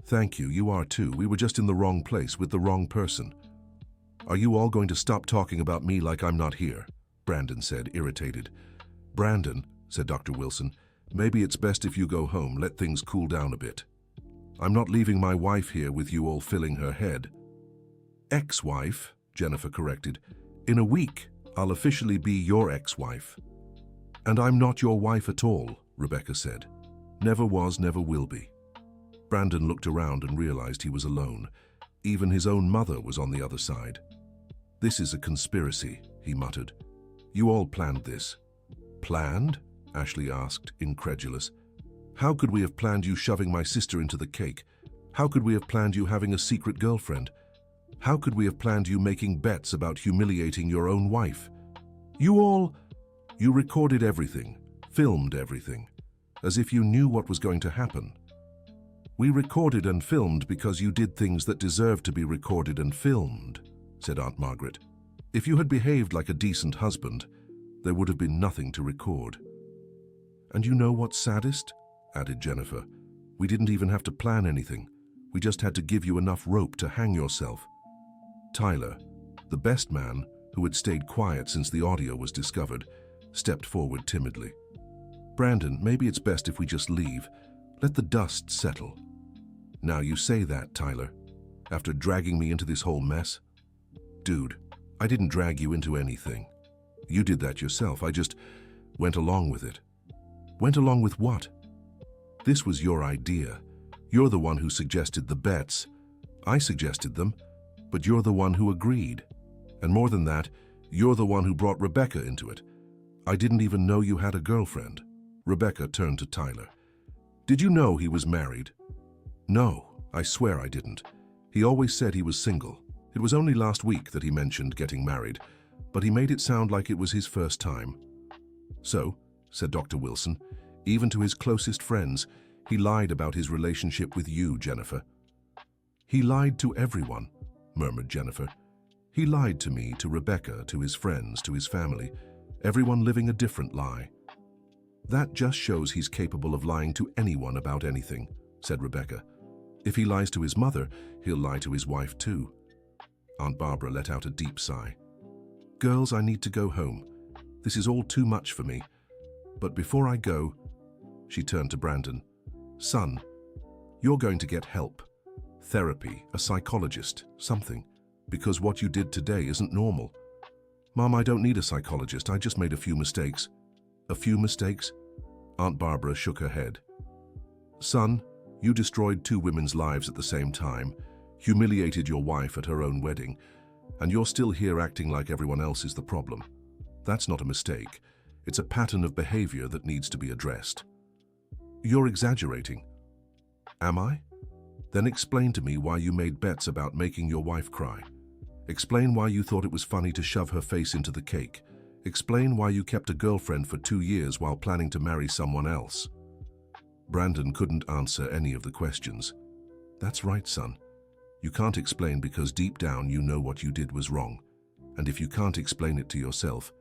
Thank you, you are too. We were just in the wrong place with the wrong person. Are you all going to stop talking about me like I'm not here? Brandon said, irritated. Brandon, said Dr. Wilson, maybe it's best if you go home, let things cool down a bit. I'm not leaving my wife here with you all filling her head. Ex-wife, Jennifer corrected. In a week, I'll officially be your ex-wife. And I'm not your wife at all, Rebecca said. Never was, never will be. Brandon looked around and realized he was alone. Even his own mother was on the other side. This is a conspiracy, he muttered. You all planned this. Planned? Ashley asked, incredulous. How could we have planned you shoving my sister into the cake? How could we have planned you having a secret girlfriend? How could we have planned you making bets about humiliating your own wife? You recorded everything, filmed everything, as if you knew what was going to happen. We recorded and filmed because you did things that deserved to be recorded and filmed, said Aunt Margaret. If you had behaved like a decent husband, there would have been nothing to record. And you know what's saddest? Added Jennifer. We didn't even have to plan anything. We just had to give you enough rope to hang yourself. Tyler, the best man, who had stayed quiet since the audio was discovered, stepped forward timidly. Brandon, maybe it's best if we just leave. Let the dust settle. Now you say that, Tyler, after dragging me into this whole mess? Dude, I didn't drag you into anything. You did that yourself. I just went along with it. Went along with what? This was your idea. You're the one who suggested the bets. I suggested them, but you're the one who agreed. And more than that, you're the one who brought Rebecca into it. I didn't even know you had a girlfriend. Rebecca turned to Tyler. Did you know he was married? No, I swear I didn't. He always said he was single. It was only last week that he mentioned getting married, but he made it sound like it was his first time. So, said Dr. Wilson, even to his closest friends, he lied about his relationship with you, Jennifer. He lied to everyone, murmured Jennifer. He lied to me, to Rebecca, to his friends, to his family, everyone living a different lie. That just shows he's capable of lying to anyone about anything, said Rebecca. If he lies to his mother, he'll lie to his wife too. Aunt Barbara let out a deep sigh. Girls, I need to go home. This is all too much for me. But before I go, she turned to Brandon. Son, you're going to get help. Therapy, a psychologist, something. Because what you did today isn't normal. Mom, I don't need a psychologist. I just made a few mistakes. A few mistakes? Aunt Barbara shook her head. Son, you destroyed 2 women's lives at the same time, humiliated your wife at her own wedding, and you're still here acting like everyone else is the problem. That's not a mistake. It's a pattern of behavior that needs to be addressed. You're exaggerating. Am I? Then explain to me why you made bets about making your wife cry. Explain why you thought it was funny to shove her face into the cake. Explain why you kept a girlfriend for 2 years while planning to marry someone else. Brandon couldn't answer any of the questions. That's right, son. You can't explain because deep down you know what you did was wrong. And if you can't explain it to yourself,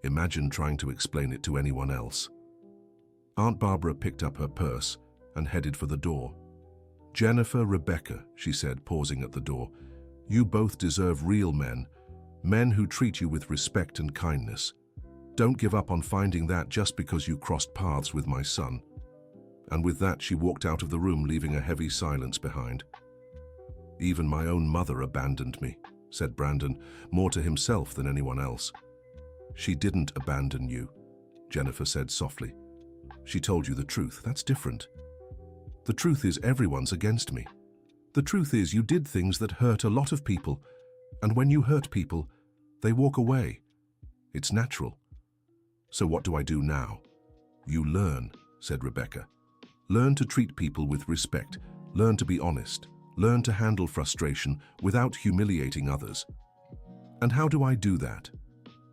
imagine trying to explain it to anyone else. Aunt Barbara picked up her purse and headed for the door. Jennifer, Rebecca, she said, pausing at the door, you both deserve real men, men who treat you with respect and kindness. Don't give up on finding that just because you crossed paths with my son. And with that, she walked out of the room, leaving a heavy silence behind. Even my own mother abandoned me, said Brandon, more to himself than anyone else. She didn't abandon you, Jennifer said softly. She told you the truth. That's different. The truth is everyone's against me. The truth is you did things that hurt a lot of people, and when you hurt people, they walk away. It's natural. So what do I do now? You learn, said Rebecca. Learn to treat people with respect. Learn to be honest. Learn to handle frustration without humiliating others. And how do I do that?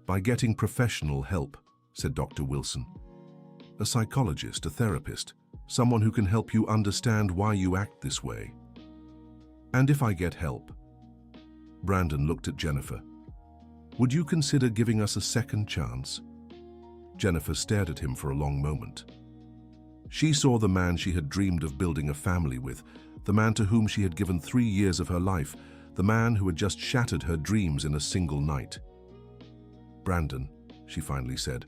By getting professional help, said Dr. Wilson. A psychologist, a therapist, someone who can help you understand why you act this way. And if I get help? Brandon looked at Jennifer. Would you consider giving us a second chance? Jennifer stared at him for a long moment. She saw the man she had dreamed of building a family with, the man to whom she had given 3 years of her life, the man who had just shattered her dreams in a single night. Brandon, she finally said,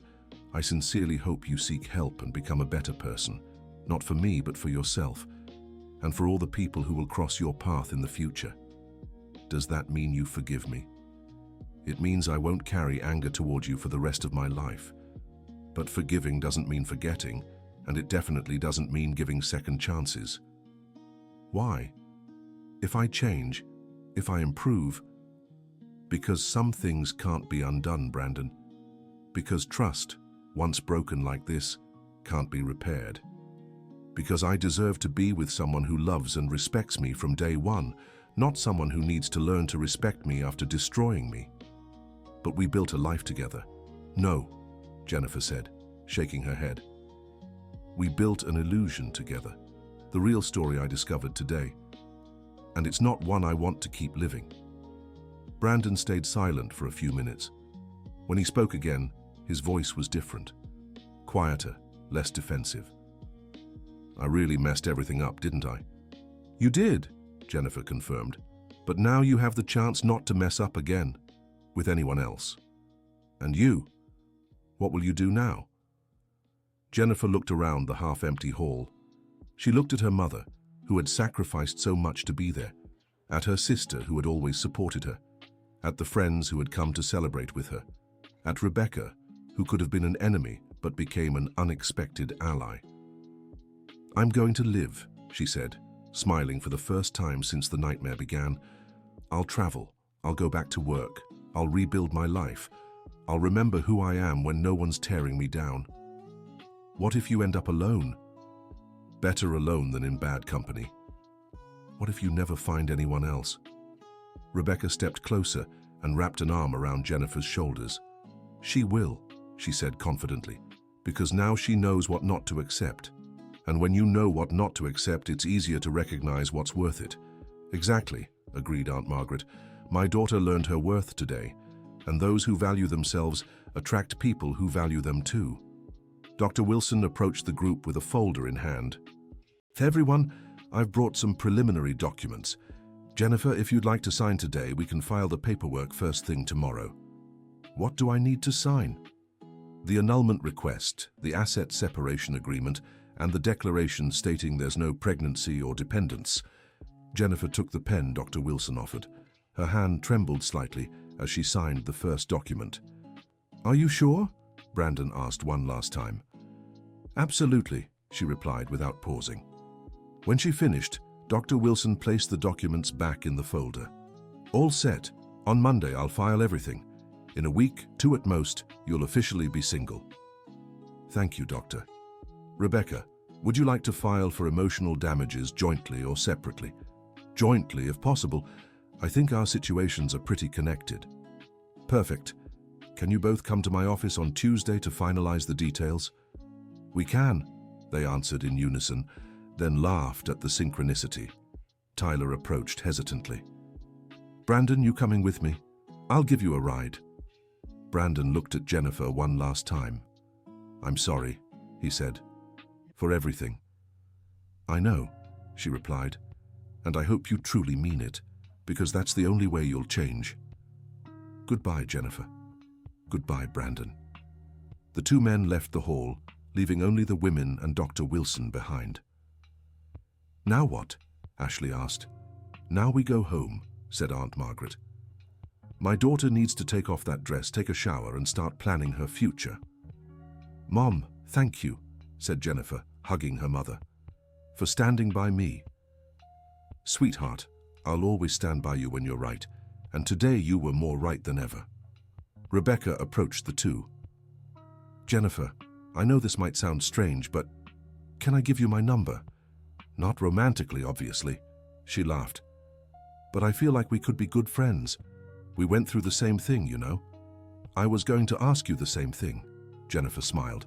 I sincerely hope you seek help and become a better person, not for me but for yourself, and for all the people who will cross your path in the future. Does that mean you forgive me? It means I won't carry anger toward you for the rest of my life. But forgiving doesn't mean forgetting, and it definitely doesn't mean giving second chances. Why? If I change, if I improve, because some things can't be undone, Brandon. Because trust, once broken like this, can't be repaired. Because I deserve to be with someone who loves and respects me from day one, not someone who needs to learn to respect me after destroying me. But we built a life together. No, Jennifer said, shaking her head. We built an illusion together, the real story I discovered today. And it's not one I want to keep living. Brandon stayed silent for a few minutes. When he spoke again, his voice was different, quieter, less defensive. I really messed everything up, didn't I? You did, Jennifer confirmed. But now you have the chance not to mess up again, with anyone else. And you? What will you do now? Jennifer looked around the half-empty hall. She looked at her mother, who had sacrificed so much to be there, at her sister, who had always supported her, at the friends who had come to celebrate with her, at Rebecca, who could have been an enemy but became an unexpected ally. I'm going to live, she said, smiling for the first time since the nightmare began. I'll travel, I'll go back to work, I'll rebuild my life, I'll remember who I am when no one's tearing me down. What if you end up alone? Better alone than in bad company. What if you never find anyone else? Rebecca stepped closer and wrapped an arm around Jennifer's shoulders. She will, she said confidently, because now she knows what not to accept. And when you know what not to accept, it's easier to recognize what's worth it. Exactly, agreed Aunt Margaret. My daughter learned her worth today, and those who value themselves attract people who value them too. Dr. Wilson approached the group with a folder in hand. Everyone, I've brought some preliminary documents. Jennifer, if you'd like to sign today, we can file the paperwork first thing tomorrow. What do I need to sign? The annulment request, the asset separation agreement, and the declaration stating there's no pregnancy or dependence. Jennifer took the pen Dr. Wilson offered. Her hand trembled slightly as she signed the first document. Are you sure? Brandon asked one last time. Absolutely, she replied without pausing. When she finished, Dr. Wilson placed the documents back in the folder. All set. On Monday, I'll file everything. In a week, 2 at most, you'll officially be single. Thank you, Doctor. Rebecca, would you like to file for emotional damages jointly or separately? Jointly, if possible. I think our situations are pretty connected. Perfect. Can you both come to my office on Tuesday to finalize the details? We can, they answered in unison, then laughed at the synchronicity. Tyler approached hesitantly. Brandon, you coming with me? I'll give you a ride. Brandon looked at Jennifer one last time. I'm sorry, he said, for everything. I know, she replied, and I hope you truly mean it, because that's the only way you'll change. Goodbye, Jennifer. Goodbye, Brandon. The 2 men left the hall, leaving only the women and Dr. Wilson behind. Now what? Ashley asked. Now we go home, said Aunt Margaret. My daughter needs to take off that dress, take a shower, and start planning her future. Mom, thank you, said Jennifer, hugging her mother, for standing by me. Sweetheart, I'll always stand by you when you're right, and today you were more right than ever. Rebecca approached the 2. Jennifer, I know this might sound strange, but can I give you my number? Not romantically, obviously, she laughed. But I feel like we could be good friends. We went through the same thing, you know. I was going to ask you the same thing, Jennifer smiled.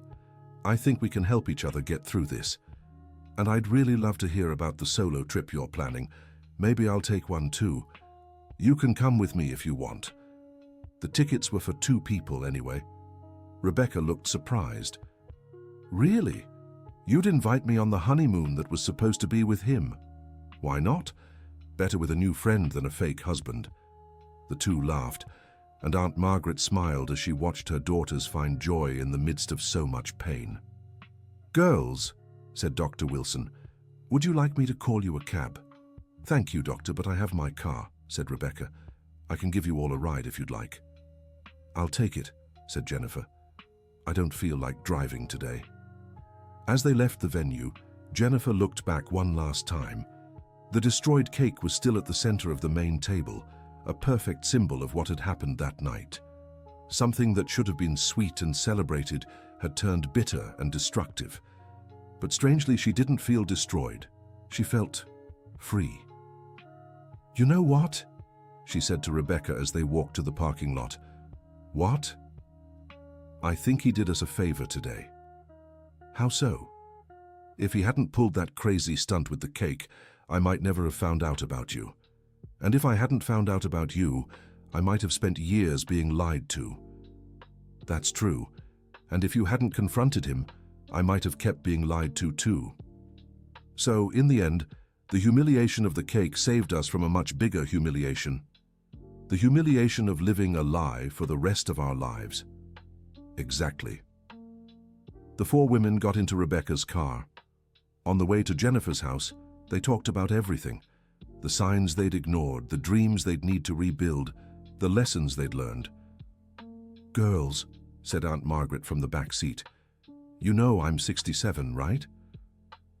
I think we can help each other get through this. And I'd really love to hear about the solo trip you're planning. Maybe I'll take one too. You can come with me if you want. The tickets were for 2 people anyway. Rebecca looked surprised. Really? You'd invite me on the honeymoon that was supposed to be with him? Why not? Better with a new friend than a fake husband. The two laughed, and Aunt Margaret smiled as she watched her daughters find joy in the midst of so much pain. "Girls," said Dr. Wilson, "would you like me to call you a cab?" "Thank you, Doctor, but I have my car," said Rebecca. "I can give you all a ride if you'd like." "I'll take it," said Jennifer. "I don't feel like driving today." As they left the venue, Jennifer looked back one last time. The destroyed cake was still at the center of the main table, a perfect symbol of what had happened that night. Something that should have been sweet and celebrated had turned bitter and destructive. But strangely, she didn't feel destroyed. She felt free. "You know what?" she said to Rebecca as they walked to the parking lot. "What?" "I think he did us a favor today." "How so?" "If he hadn't pulled that crazy stunt with the cake, I might never have found out about you. And if I hadn't found out about you, I might have spent years being lied to." "That's true. And if you hadn't confronted him, I might have kept being lied to too." So, in the end, the humiliation of the cake saved us from a much bigger humiliation. The humiliation of living a lie for the rest of our lives. Exactly. The 4 women got into Rebecca's car. On the way to Jennifer's house, they talked about everything. The signs they'd ignored, the dreams they'd need to rebuild, the lessons they'd learned. "Girls," said Aunt Margaret from the back seat, "you know I'm 67, right?"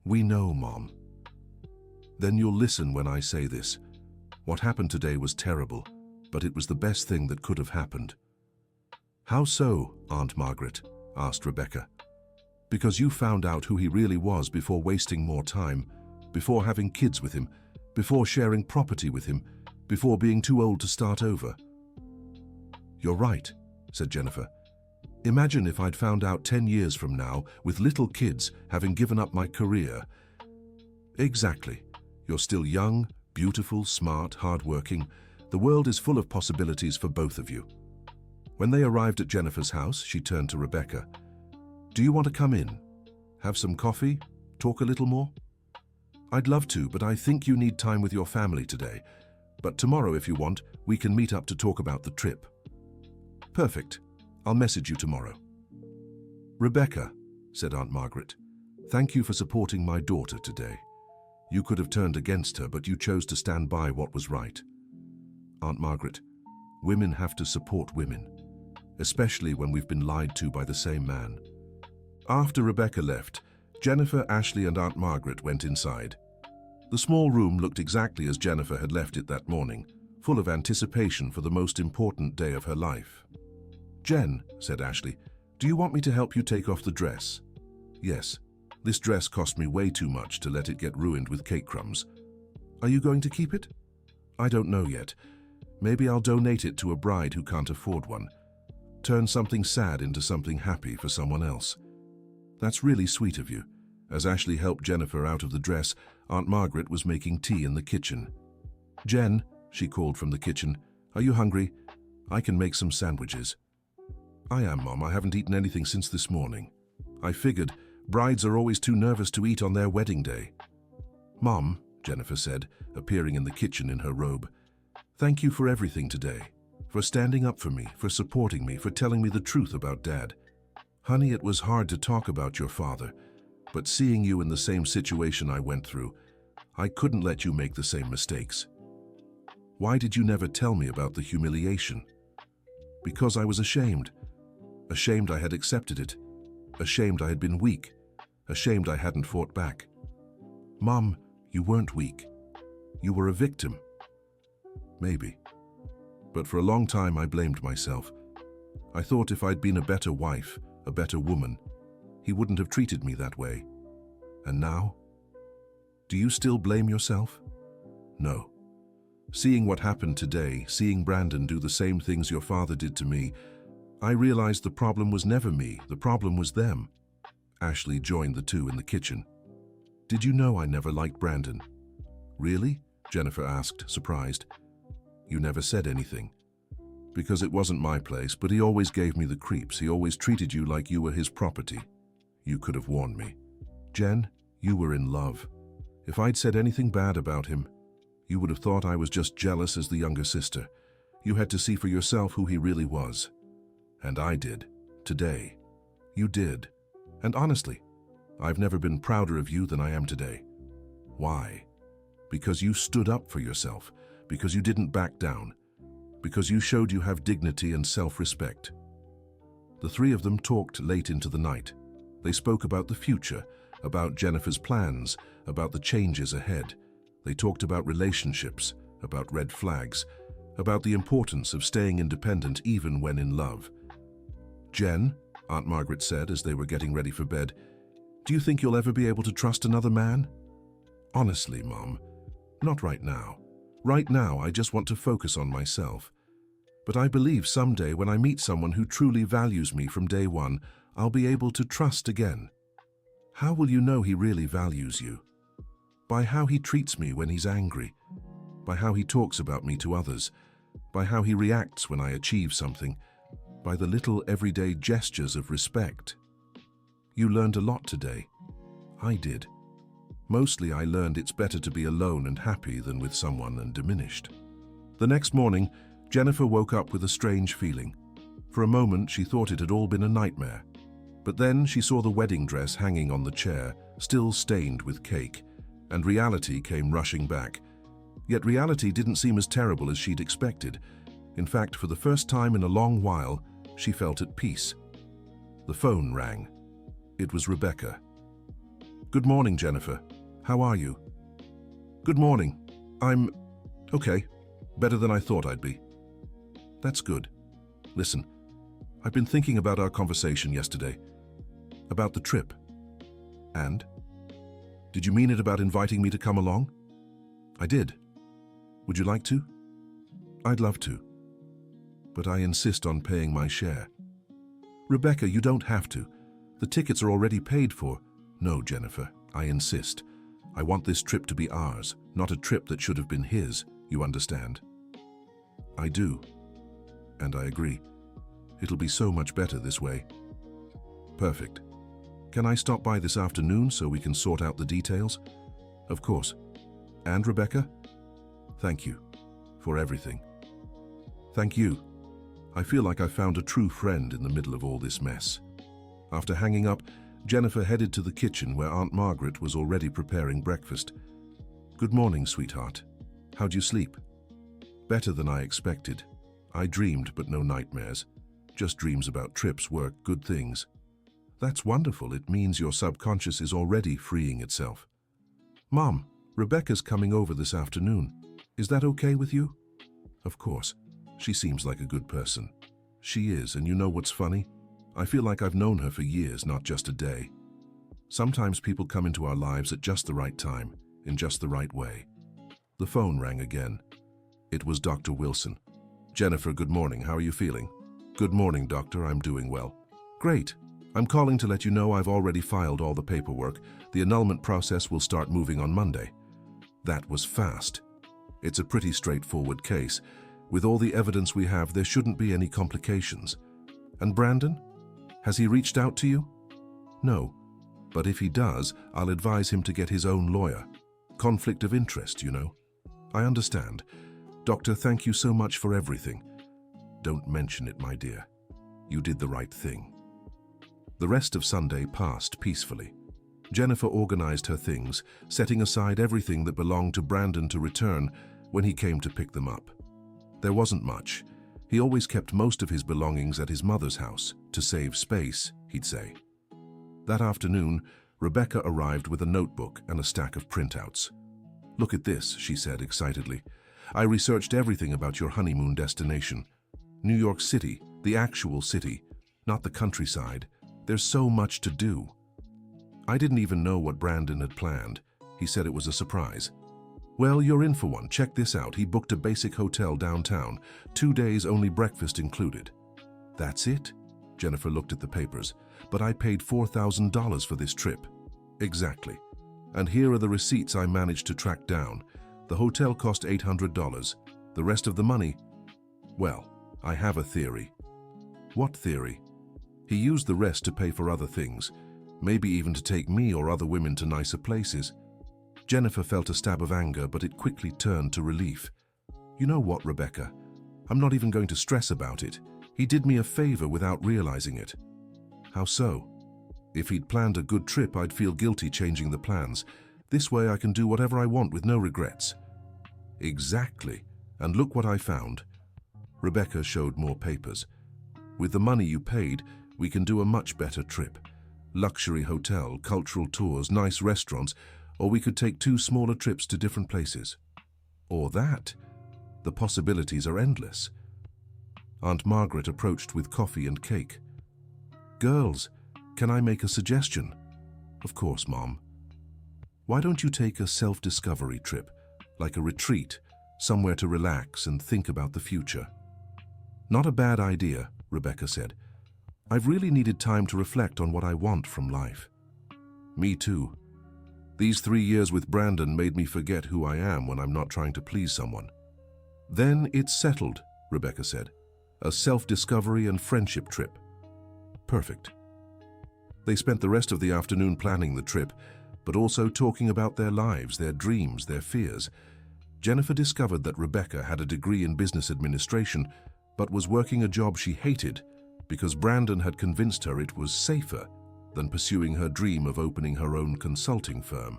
"We know, Mom." "Then you'll listen when I say this. What happened today was terrible, but it was the best thing that could have happened." "How so, Aunt Margaret?" asked Rebecca. "Because you found out who he really was before wasting more time, before having kids with him, before sharing property with him, before being too old to start over." "You're right," said Jennifer. "Imagine if I'd found out 10 years from now, with little kids, having given up my career." "Exactly. You're still young, beautiful, smart, hardworking. The world is full of possibilities for both of you." When they arrived at Jennifer's house, she turned to Rebecca. "Do you want to come in? Have some coffee? Talk a little more?" "I'd love to, but I think you need time with your family today. But tomorrow, if you want, we can meet up to talk about the trip." "Perfect. I'll message you tomorrow." "Rebecca," said Aunt Margaret, "thank you for supporting my daughter today. You could have turned against her, but you chose to stand by what was right." "Aunt Margaret, women have to support women, especially when we've been lied to by the same man." After Rebecca left, Jennifer, Ashley, and Aunt Margaret went inside. The small room looked exactly as Jennifer had left it that morning, full of anticipation for the most important day of her life. "Jen," said Ashley, "do you want me to help you take off the dress?" "Yes. This dress cost me way too much to let it get ruined with cake crumbs." "Are you going to keep it?" "I don't know yet. Maybe I'll donate it to a bride who can't afford one. Turn something sad into something happy for someone else." "That's really sweet of you." As Ashley helped Jennifer out of the dress, Aunt Margaret was making tea in the kitchen. "Jen," she called from the kitchen, "are you hungry? I can make some sandwiches." "I am, Mom. I haven't eaten anything since this morning." "I figured. Brides are always too nervous to eat on their wedding day." "Mom," Jennifer said, appearing in the kitchen in her robe, "thank you for everything today. For standing up for me, for supporting me, for telling me the truth about Dad. Honey, it was hard to talk about your father, but seeing you in the same situation I went through, I couldn't let you make the same mistakes." "Why did you never tell me about the humiliation?" "Because I was ashamed. Ashamed I had accepted it. Ashamed I had been weak. Ashamed I hadn't fought back." "Mom, you weren't weak. You were a victim." "Maybe. But for a long time I blamed myself. I thought if I'd been a better wife, a better woman, he wouldn't have treated me that way. And now? Do you still blame yourself?" "No. Seeing what happened today, seeing Brandon do the same things your father did to me, I realized the problem was never me, the problem was them." Ashley joined the two in the kitchen. "Did you know I never liked Brandon?" "Really?" Jennifer asked, surprised. "You never said anything." Because it wasn't my place, but he always gave me the creeps. He always treated you like you were his property. You could have warned me. Jen, you were in love. If I'd said anything bad about him, you would have thought I was just jealous as the younger sister. You had to see for yourself who he really was. And I did. Today. You did. And honestly, I've never been prouder of you than I am today. Why? Because you stood up for yourself. Because you didn't back down. Because you showed you have dignity and self-respect. The three of them talked late into the night. They spoke about the future, about Jennifer's plans, about the changes ahead. They talked about relationships, about red flags, about the importance of staying independent even when in love. Jen, Aunt Margaret said as they were getting ready for bed, do you think you'll ever be able to trust another man? Honestly, Mom, not right now. Right now, I just want to focus on myself. But I believe someday when I meet someone who truly values me from day one, I'll be able to trust again. How will you know he really values you? By how he treats me when he's angry, by how he talks about me to others, by how he reacts when I achieve something, by the little everyday gestures of respect. You learned a lot today. I did. Mostly I learned it's better to be alone and happy than with someone and diminished. The next morning, Jennifer woke up with a strange feeling. For a moment, she thought it had all been a nightmare. But then she saw the wedding dress hanging on the chair, still stained with cake, and reality came rushing back. Yet reality didn't seem as terrible as she'd expected. In fact, for the first time in a long while, she felt at peace. The phone rang. It was Rebecca. Good morning, Jennifer. How are you? Good morning. I'm okay. Better than I thought I'd be. That's good. Listen, I've been thinking about our conversation yesterday. About the trip. And? Did you mean it about inviting me to come along? I did. Would you like to? I'd love to. But I insist on paying my share. Rebecca, you don't have to. The tickets are already paid for. No, Jennifer, I insist. I want this trip to be ours, not a trip that should have been his, you understand? I do. And I agree. It'll be so much better this way. Perfect. Can I stop by this afternoon so we can sort out the details? Of course. And Rebecca? Thank you for everything. Thank you. I feel like I found a true friend in the middle of all this mess. After hanging up, Jennifer headed to the kitchen where Aunt Margaret was already preparing breakfast. Good morning, sweetheart. How'd you sleep? Better than I expected. I dreamed, but no nightmares. Just dreams about trips, work, good things. That's wonderful. It means your subconscious is already freeing itself. Mom, Rebecca's coming over this afternoon. Is that okay with you? Of course. She seems like a good person. She is, and you know what's funny? I feel like I've known her for years, not just a day. Sometimes people come into our lives at just the right time, in just the right way. The phone rang again. It was Dr. Wilson. Jennifer, good morning. How are you feeling? Good morning, doctor. I'm doing well. Great. I'm calling to let you know I've already filed all the paperwork. The annulment process will start moving on Monday. That was fast. It's a pretty straightforward case. With all the evidence we have, there shouldn't be any complications. And Brandon? Has he reached out to you? No. But if he does, I'll advise him to get his own lawyer. Conflict of interest, you know. I understand. Doctor, thank you so much for everything. Don't mention it, my dear. You did the right thing. The rest of Sunday passed peacefully. Jennifer organized her things, setting aside everything that belonged to Brandon to return when he came to pick them up. There wasn't much. He always kept most of his belongings at his mother's house, to save space, he'd say. That afternoon, Rebecca arrived with a notebook and a stack of printouts. Look at this, she said excitedly. I researched everything about your honeymoon destination. New York City, the actual city, not the countryside. There's so much to do. I didn't even know what Brandon had planned. He said it was a surprise. Well, you're in for one. Check this out. He booked a basic hotel downtown. 2 days, only breakfast included. That's it? Jennifer looked at the papers. But I paid $4,000 for this trip. Exactly. And here are the receipts I managed to track down. The hotel cost $800. The rest of the money, well, I have a theory. What theory? He used the rest to pay for other things, maybe even to take me or other women to nicer places. Jennifer felt a stab of anger, but it quickly turned to relief. You know what, Rebecca? I'm not even going to stress about it. He did me a favor without realizing it. How so? If he'd planned a good trip, I'd feel guilty changing the plans. This way I can do whatever I want with no regrets. Exactly. And look what I found. Rebecca showed more papers. With the money you paid, we can do a much better trip. Luxury hotel, cultural tours, nice restaurants, or we could take 2 smaller trips to different places. Or that. The possibilities are endless. Aunt Margaret approached with coffee and cake. Girls, can I make a suggestion? Of course, Mom. Why don't you take a self-discovery trip, like a retreat, somewhere to relax and think about the future? Not a bad idea, Rebecca said. I've really needed time to reflect on what I want from life. Me too. These 3 years with Brandon made me forget who I am when I'm not trying to please someone. Then it's settled, Rebecca said. A self-discovery and friendship trip. Perfect. They spent the rest of the afternoon planning the trip, but also talking about their lives, their dreams, their fears. Jennifer discovered that Rebecca had a degree in business administration, but was working a job she hated because Brandon had convinced her it was safer than pursuing her dream of opening her own consulting firm.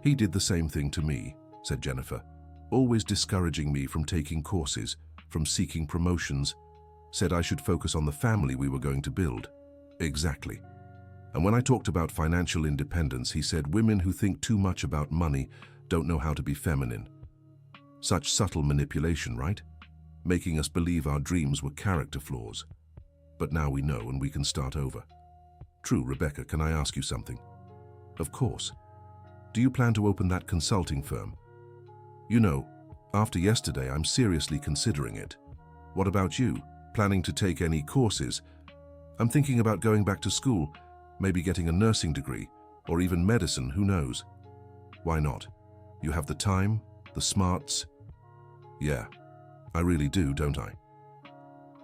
He did the same thing to me, said Jennifer, always discouraging me from taking courses, from seeking promotions, said I should focus on the family we were going to build. Exactly. And when I talked about financial independence, he said women who think too much about money don't know how to be feminine. Such subtle manipulation, right? Making us believe our dreams were character flaws. But now we know and we can start over. True, Rebecca, can I ask you something? Of course. Do you plan to open that consulting firm? You know, after yesterday, I'm seriously considering it. What about you? Planning to take any courses? I'm thinking about going back to school, maybe getting a nursing degree, or even medicine, who knows? Why not? You have the time, the smarts. Yeah, I really do, don't I?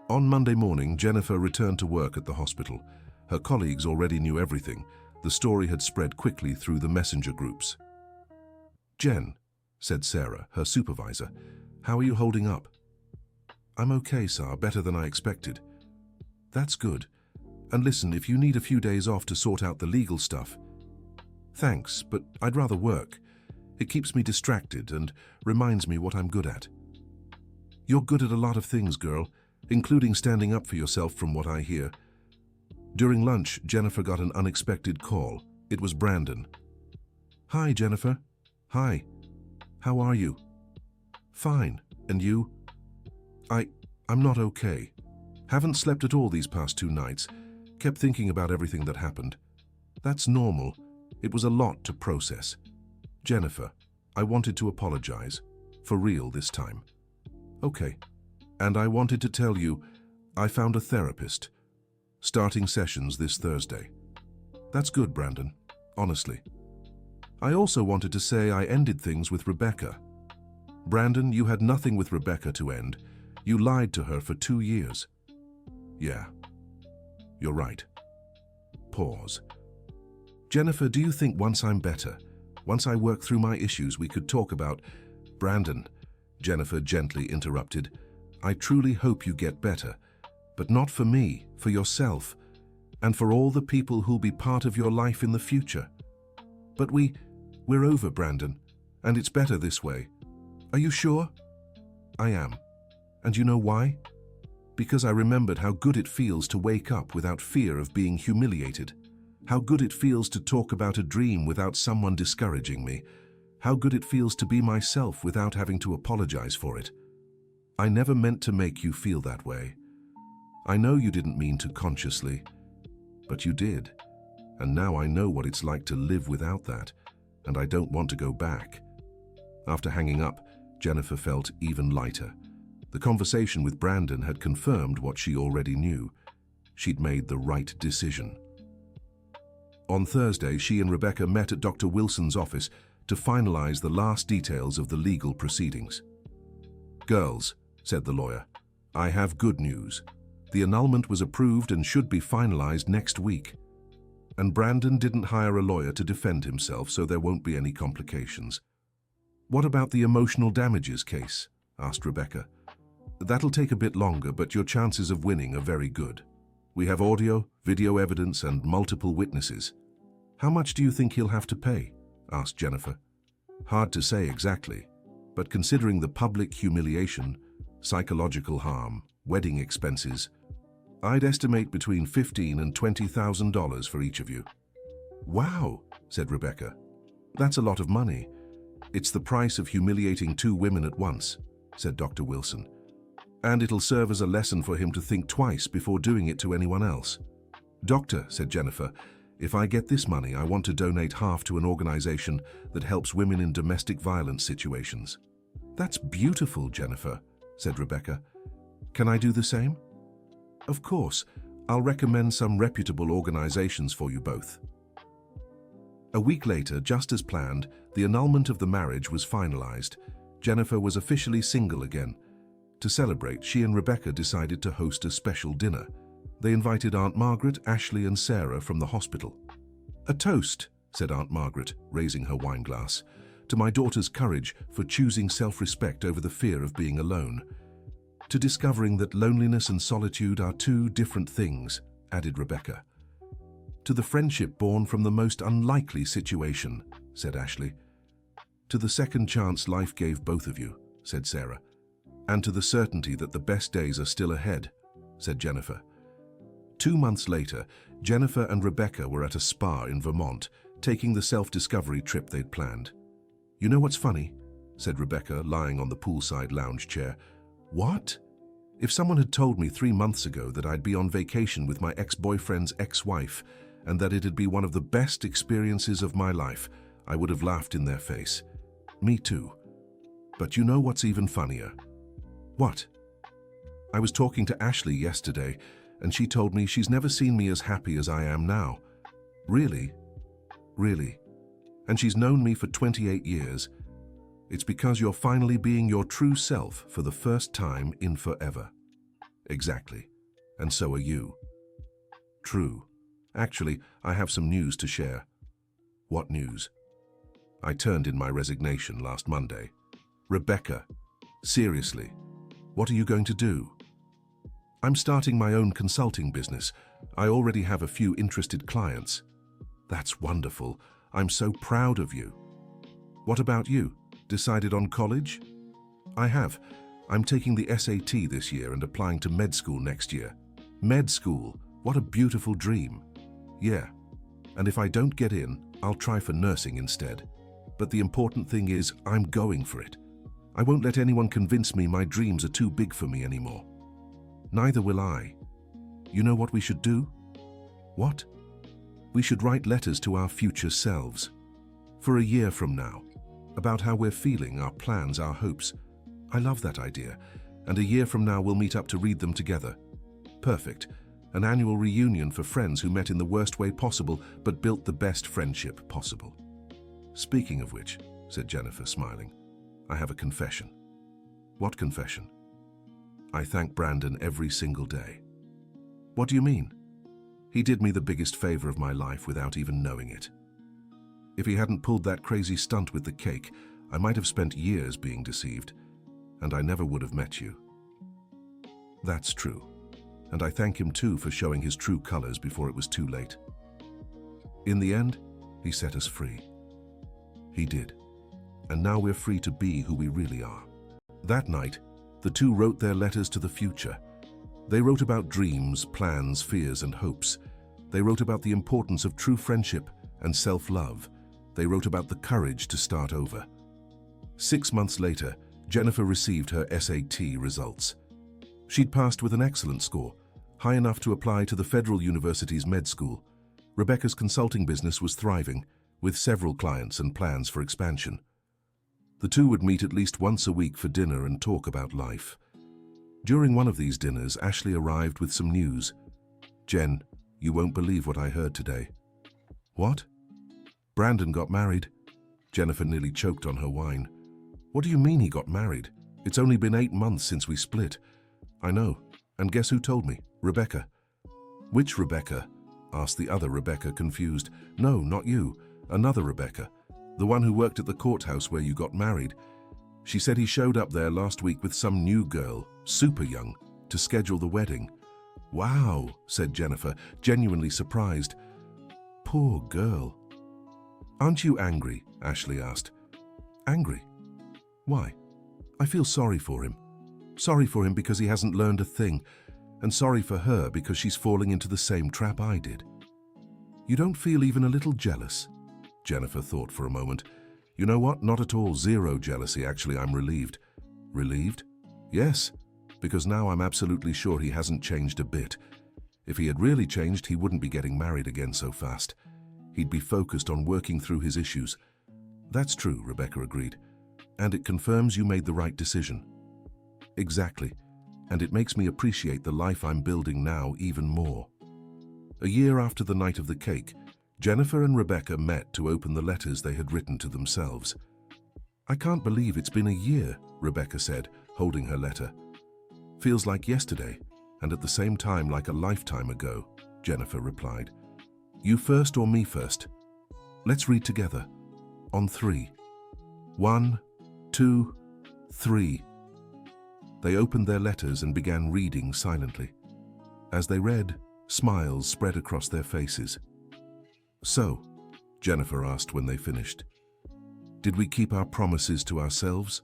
On Monday morning, Jennifer returned to work at the hospital. Her colleagues already knew everything. The story had spread quickly through the messenger groups. Jen, said Sarah, her supervisor, how are you holding up? I'm okay, sir, better than I expected. That's good. And listen, if you need a few days off to sort out the legal stuff. Thanks, but I'd rather work. It keeps me distracted and reminds me what I'm good at. You're good at a lot of things, girl, including standing up for yourself from what I hear. During lunch, Jennifer got an unexpected call. It was Brandon. Hi, Jennifer. Hi. How are you? Fine. And you? I'm not okay. Haven't slept at all these past 2 nights. Kept thinking about everything that happened. That's normal. It was a lot to process. Jennifer, I wanted to apologize. For real this time. Okay. And I wanted to tell you, I found a therapist. Starting sessions this Thursday. That's good, Brandon. Honestly. I also wanted to say I ended things with Rebecca. Brandon, you had nothing with Rebecca to end. You lied to her for 2 years. Yeah. You're right. Pause. Jennifer, do you think once I'm better, once I work through my issues, we could talk about... Brandon, Jennifer gently interrupted. I truly hope you get better, but not for me, for yourself, and for all the people who'll be part of your life in the future. But we're over, Brandon, and it's better this way. Are you sure? I am. And you know why? Because I remembered how good it feels to wake up without fear of being humiliated. How good it feels to talk about a dream without someone discouraging me. How good it feels to be myself without having to apologize for it. I never meant to make you feel that way. I know you didn't mean to consciously, but you did. And now I know what it's like to live without that, and I don't want to go back. After hanging up, Jennifer felt even lighter. The conversation with Brandon had confirmed what she already knew. She'd made the right decision. On Thursday, she and Rebecca met at Dr. Wilson's office to finalize the last details of the legal proceedings. Girls, said the lawyer, I have good news. The annulment was approved and should be finalized next week. And Brandon didn't hire a lawyer to defend himself, so there won't be any complications. What about the emotional damages case? Asked Rebecca. That'll take a bit longer, but your chances of winning are very good. We have audio, video evidence, and multiple witnesses. How much do you think he'll have to pay? Asked Jennifer. Hard to say exactly, but considering the public humiliation, psychological harm, wedding expenses, I'd estimate between $15,000 and $20,000 for each of you. Wow, said Rebecca. That's a lot of money. It's the price of humiliating two women at once, said Dr. Wilson. And it'll serve as a lesson for him to think twice before doing it to anyone else. Doctor, said Jennifer, if I get this money, I want to donate half to an organization that helps women in domestic violence situations. That's beautiful, Jennifer, said Rebecca. Can I do the same? Of course. I'll recommend some reputable organizations for you both. A week later, just as planned, the annulment of the marriage was finalized. Jennifer was officially single again. To celebrate, she and Rebecca decided to host a special dinner. They invited Aunt Margaret, Ashley, and Sarah from the hospital. A toast, said Aunt Margaret, raising her wine glass, to my daughter's courage for choosing self-respect over the fear of being alone. To discovering that loneliness and solitude are two different things, added Rebecca. To the friendship born from the most unlikely situation, said Ashley. To the second chance life gave both of you, said Sarah. And to the certainty that the best days are still ahead, said Jennifer. 2 months later, Jennifer and Rebecca were at a spa in Vermont, taking the self-discovery trip they'd planned. You know what's funny? Said Rebecca, lying on the poolside lounge chair. What? If someone had told me 3 months ago that I'd be on vacation with my ex-boyfriend's ex-wife and that it'd be one of the best experiences of my life, I would have laughed in their face. Me too. But you know what's even funnier? What? I was talking to Ashley yesterday, and she told me she's never seen me as happy as I am now. Really? Really? And she's known me for 28 years. It's because you're finally being your true self for the first time in forever. Exactly. And so are you. True. Actually, I have some news to share. What news? I turned in my resignation last Monday. Rebecca, seriously, what are you going to do? I'm starting my own consulting business. I already have a few interested clients. That's wonderful. I'm so proud of you. What about you? Decided on college? I have. I'm taking the SAT this year and applying to med school next year. Med school, what a beautiful dream. Yeah, and if I don't get in, I'll try for nursing instead. But the important thing is, I'm going for it. I won't let anyone convince me my dreams are too big for me anymore. Neither will I. You know what we should do? What? We should write letters to our future selves. For a year from now. About how we're feeling, our plans, our hopes. I love that idea. And a year from now we'll meet up to read them together. Perfect. An annual reunion for friends who met in the worst way possible but built the best friendship possible. Speaking of which, said Jennifer, smiling, I have a confession. What confession? I thank Brandon every single day. What do you mean? He did me the biggest favor of my life without even knowing it. If he hadn't pulled that crazy stunt with the cake, I might have spent years being deceived, and I never would have met you. That's true, and I thank him too for showing his true colors before it was too late. In the end, he set us free. He did, and now we're free to be who we really are. That night, the two wrote their letters to the future. They wrote about dreams, plans, fears, and hopes. They wrote about the importance of true friendship and self-love. They wrote about the courage to start over. 6 months later, Jennifer received her SAT results. She'd passed with an excellent score, high enough to apply to the Federal University's med school. Rebecca's consulting business was thriving, with several clients and plans for expansion. The two would meet at least once a week for dinner and talk about life. During one of these dinners, Ashley arrived with some news. Jen, you won't believe what I heard today. What? Brandon got married. Jennifer nearly choked on her wine. What do you mean he got married? It's only been 8 months since we split. I know. And guess who told me? Rebecca. Which Rebecca? Asked the other Rebecca, confused. No, not you. Another Rebecca. The one who worked at the courthouse where you got married. She said he showed up there last week with some new girl, super young, to schedule the wedding. Wow, said Jennifer, genuinely surprised. Poor girl. Aren't you angry? Ashley asked. Angry? Why? I feel sorry for him. Sorry for him because he hasn't learned a thing, and sorry for her because she's falling into the same trap I did. You don't feel even a little jealous? Jennifer thought for a moment. You know what? Not at all. Zero jealousy. Actually, I'm relieved. Relieved? Yes, because now I'm absolutely sure he hasn't changed a bit. If he had really changed, he wouldn't be getting married again so fast. He'd be focused on working through his issues. That's true, Rebecca agreed. And it confirms you made the right decision. Exactly. And it makes me appreciate the life I'm building now even more. A year after the night of the cake, Jennifer and Rebecca met to open the letters they had written to themselves. I can't believe it's been a year, Rebecca said, holding her letter. Feels like yesterday, and at the same time like a lifetime ago, Jennifer replied. You first or me first? Let's read together. On 3. 1, 2, 3. They opened their letters and began reading silently. As they read, smiles spread across their faces. So, Jennifer asked when they finished, did we keep our promises to ourselves?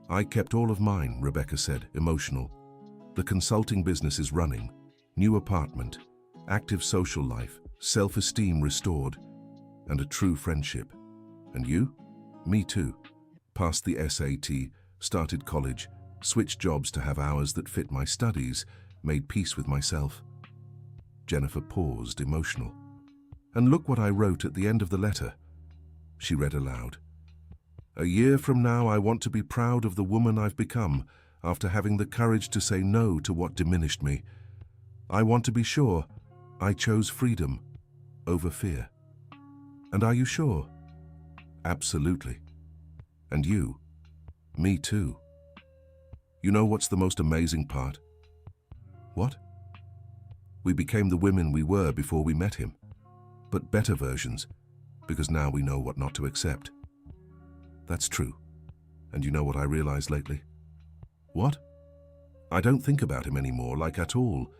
I kept all of mine, Rebecca said, emotional. The consulting business is running, new apartment, active social life, self-esteem restored, and a true friendship. And you? Me too. Passed the SAT, started college, switched jobs to have hours that fit my studies, made peace with myself. Jennifer paused, emotional. And look what I wrote at the end of the letter. She read aloud. A year from now, I want to be proud of the woman I've become after having the courage to say no to what diminished me. I want to be sure I chose freedom over fear. And are you sure? Absolutely. And you? Me too. You know what's the most amazing part? What? We became the women we were before we met him. But better versions, because now we know what not to accept. That's true. And you know what I realized lately? What? I don't think about him anymore, like at all.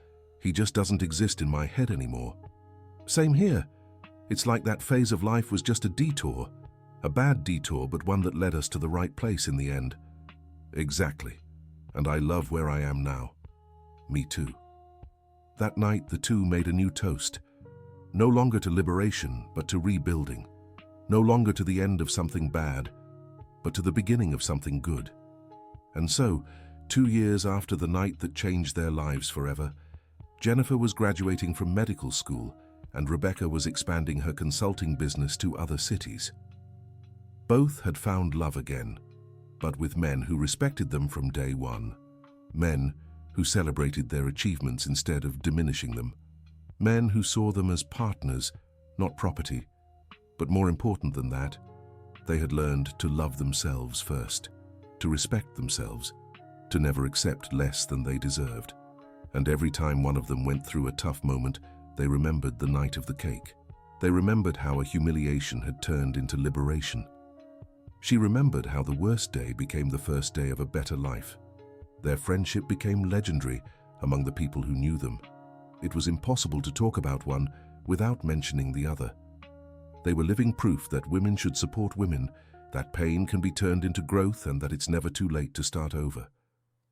He just doesn't exist in my head anymore. Same here. It's like that phase of life was just a detour. A bad detour, but one that led us to the right place in the end. Exactly. And I love where I am now. Me too. That night, the two made a new toast. No longer to liberation, but to rebuilding. No longer to the end of something bad, but to the beginning of something good. And so, 2 years after the night that changed their lives forever, Jennifer was graduating from medical school and Rebecca was expanding her consulting business to other cities. Both had found love again, but with men who respected them from day one. Men who celebrated their achievements instead of diminishing them. Men who saw them as partners, not property. But more important than that, they had learned to love themselves first, to respect themselves, to never accept less than they deserved. And every time one of them went through a tough moment, they remembered the night of the cake. They remembered how a humiliation had turned into liberation. She remembered how the worst day became the first day of a better life. Their friendship became legendary among the people who knew them. It was impossible to talk about one without mentioning the other. They were living proof that women should support women, that pain can be turned into growth and that it's never too late to start over.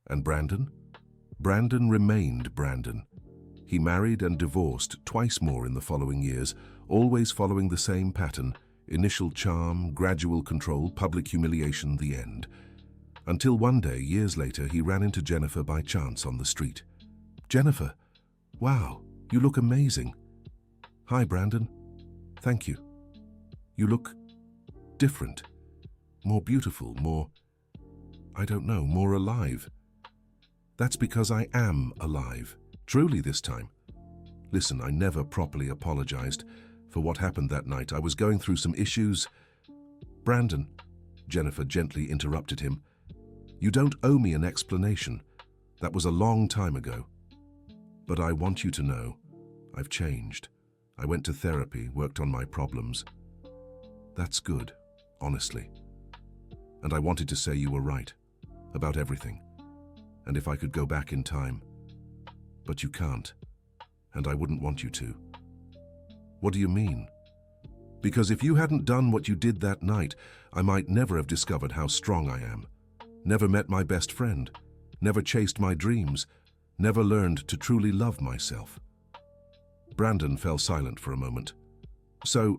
And Brandon? Brandon remained Brandon. He married and divorced twice more in the following years, always following the same pattern: initial charm, gradual control, public humiliation, the end. Until one day, years later, he ran into Jennifer by chance on the street. Jennifer, wow, you look amazing. Hi, Brandon. Thank you. You look different, more beautiful, more, I don't know, more alive. That's because I am alive, truly this time. Listen, I never properly apologized for what happened that night. I was going through some issues. Brandon, Jennifer gently interrupted him, you don't owe me an explanation. That was a long time ago. But I want you to know, I've changed. I went to therapy, worked on my problems. That's good, honestly. And I wanted to say you were right, about everything. And if I could go back in time. But you can't, and I wouldn't want you to. What do you mean? Because if you hadn't done what you did that night, I might never have discovered how strong I am. Never met my best friend. Never chased my dreams. Never learned to truly love myself. Brandon fell silent for a moment. So,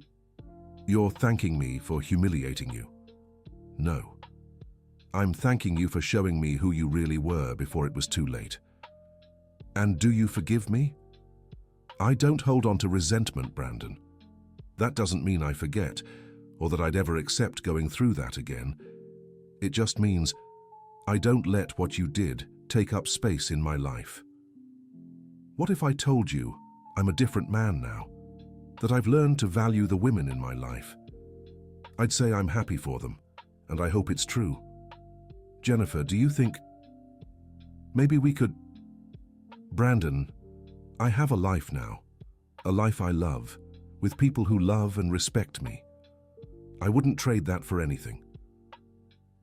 you're thanking me for humiliating you? No. I'm thanking you for showing me who you really were before it was too late. And do you forgive me? I don't hold on to resentment, Brandon. That doesn't mean I forget, or that I'd ever accept going through that again. It just means I don't let what you did take up space in my life. What if I told you I'm a different man now? That I've learned to value the women in my life? I'd say I'm happy for them, and I hope it's true. Jennifer, do you think maybe we could... Brandon, I have a life now, a life I love, with people who love and respect me. I wouldn't trade that for anything.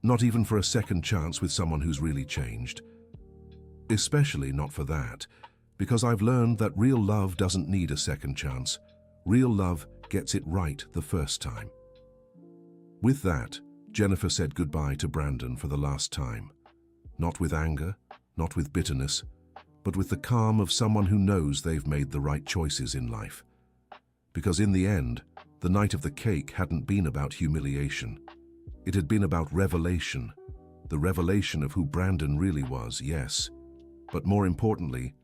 Not even for a second chance with someone who's really changed. Especially not for that, because I've learned that real love doesn't need a second chance. Real love gets it right the first time. With that, Jennifer said goodbye to Brandon for the last time. Not with anger, not with bitterness, but with the calm of someone who knows they've made the right choices in life. Because in the end, the night of the cake hadn't been about humiliation. It had been about revelation. The revelation of who Brandon really was, yes. But more importantly,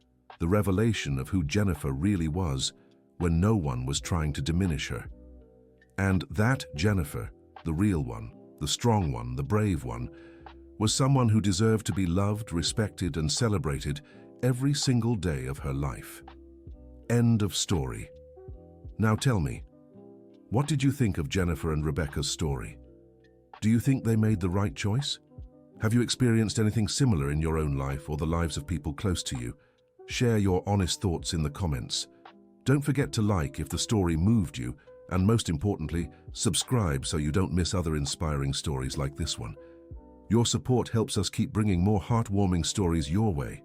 the revelation of who Jennifer really was when no one was trying to diminish her. And that Jennifer, the real one, the strong one, the brave one, was someone who deserved to be loved, respected, and celebrated every single day of her life. End of story. Now tell me, what did you think of Jennifer and Rebecca's story? Do you think they made the right choice? Have you experienced anything similar in your own life or the lives of people close to you? Share your honest thoughts in the comments. Don't forget to like if the story moved you, and most importantly, subscribe so you don't miss other inspiring stories like this one. Your support helps us keep bringing more heartwarming stories your way.